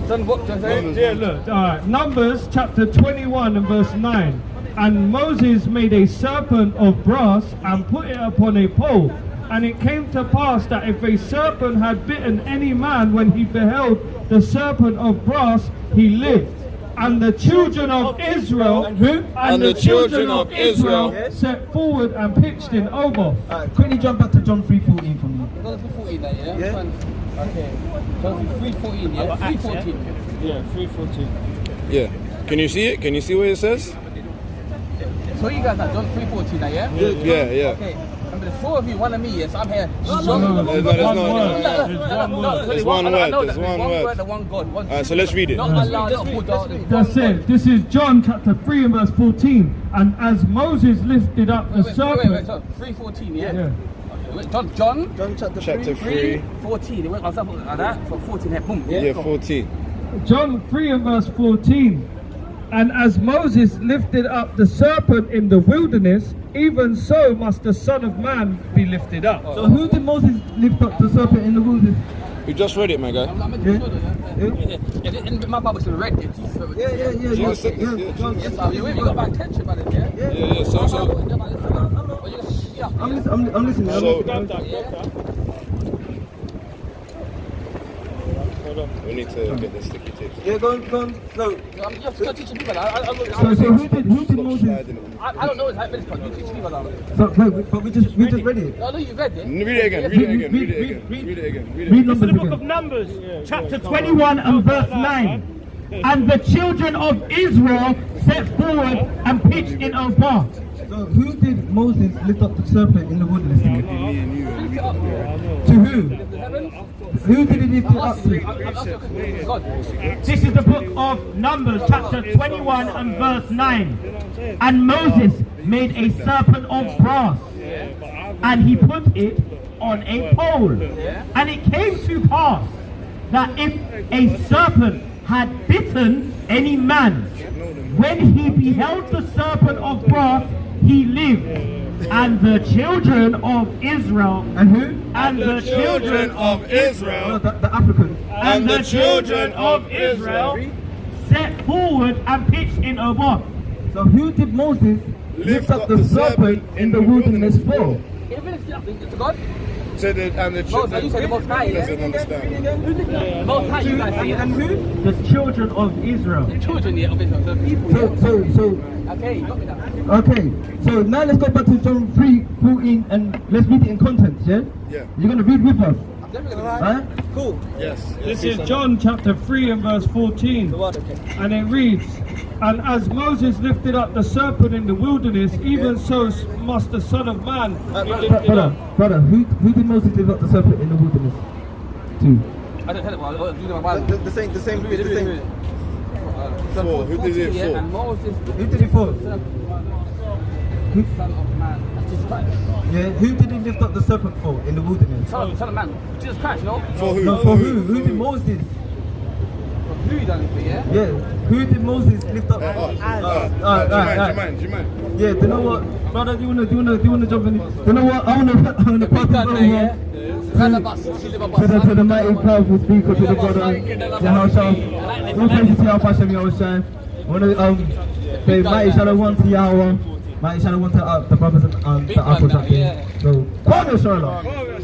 Son, what? Just say? Yeah, look. All right. Numbers chapter 21 and verse 9. And Moses made a serpent of brass and put it upon a pole, And it came to pass that if a serpent had bitten any man when he beheld the serpent of brass, he lived. And the children of Israel, and the children of Israel set forward and pitched in Oboth. Quickly jump back to John 3:14 for me. John 3:14, yeah? Okay. John 3:14, yeah? 3:14. Yeah, 3:14. Yeah. Can you see it? Can you see what it says? So you guys are John 3:14, yeah? Yeah. Okay. And there's four of you, one of me, yes, I'm here. There's one word. There's one word. And one God. Alright, so let's read it. Not Allah, not Buddha. That's it. This is John chapter 3 and verse 14. And as Moses lifted up the serpent. 3:14, yeah? Yeah. John Chapter 3. 14. It went on something like that. So 14 here, boom. Yeah, 14. John 3 and verse 14. And as Moses lifted up the serpent in the wilderness, even so must the Son of Man be lifted up. So who did Moses lift up the serpent in the wilderness? We just read it, my guy. In my Bible, it's read it. Jesus said this, Yes, you got my attention about it, yeah? Yeah. So I'm listening. we need to get the sticky tapes. Yeah, go on. No. I'm just teaching people. So who did Moses? I don't know it's like this, but you teach people. So, but we just read it. No, you read it. Read it again. Read This is the numbers book again. of Numbers, chapter 21 and verse 9. And the children of Israel set forward and pitched in Oboth. So who did Moses lift up the serpent in the wilderness? To who? Who did he lift it up to? This is the book of Numbers, chapter 21 and verse 9. And Moses made a serpent of brass, and he put it on a pole. And it came to pass that if a serpent had bitten any man, when he beheld the serpent of brass, he lived. And the children of Israel, And who? and the children of Israel, The African. and the children of Israel set forward and pitched in Oboth. So who did Moses lift up the serpent in the wilderness for? God? So and the Most, you said the Most High, yeah? doesn't understand. Most High, you guys say, And who? The children of Israel. The children, yeah, of Israel, the people, yeah? So Okay, you got me now. okay. So now let's go back to John 3:14 and let's read it in context, yeah? Yeah. You're gonna read with us. Definitely. Huh? Cool. Yes. This is John chapter 3 and verse 14. And it reads, and as Moses lifted up the serpent in the wilderness, even so must the Son of Man be lifted up. Brother, who did Moses lift up the serpent in the wilderness? To? I don't tell it, well, I'll do my Bible. The same. John For, who did it 14, yeah, for? and Moses, Who did it for? Son of Man, that's Jesus Christ. Yeah, who did he lift up the serpent for in the wilderness? Son of Man, Jesus Christ, no? For who? No, for who? Who did Moses? Who you done it for, yeah? Yeah, who did Moses lift up? Do you mind? Yeah, do you know what, brother? Do you wanna jump in? Do you know what? I wanna pass it over to the mighty powerful speaker, to the brother YAHAWAH. All praises to Yahweh Hashem Yahushua. I wanna say mighty shalom to Yahweh, mighty shalom to the brothers and the uncles out there. So, call me Charlotte.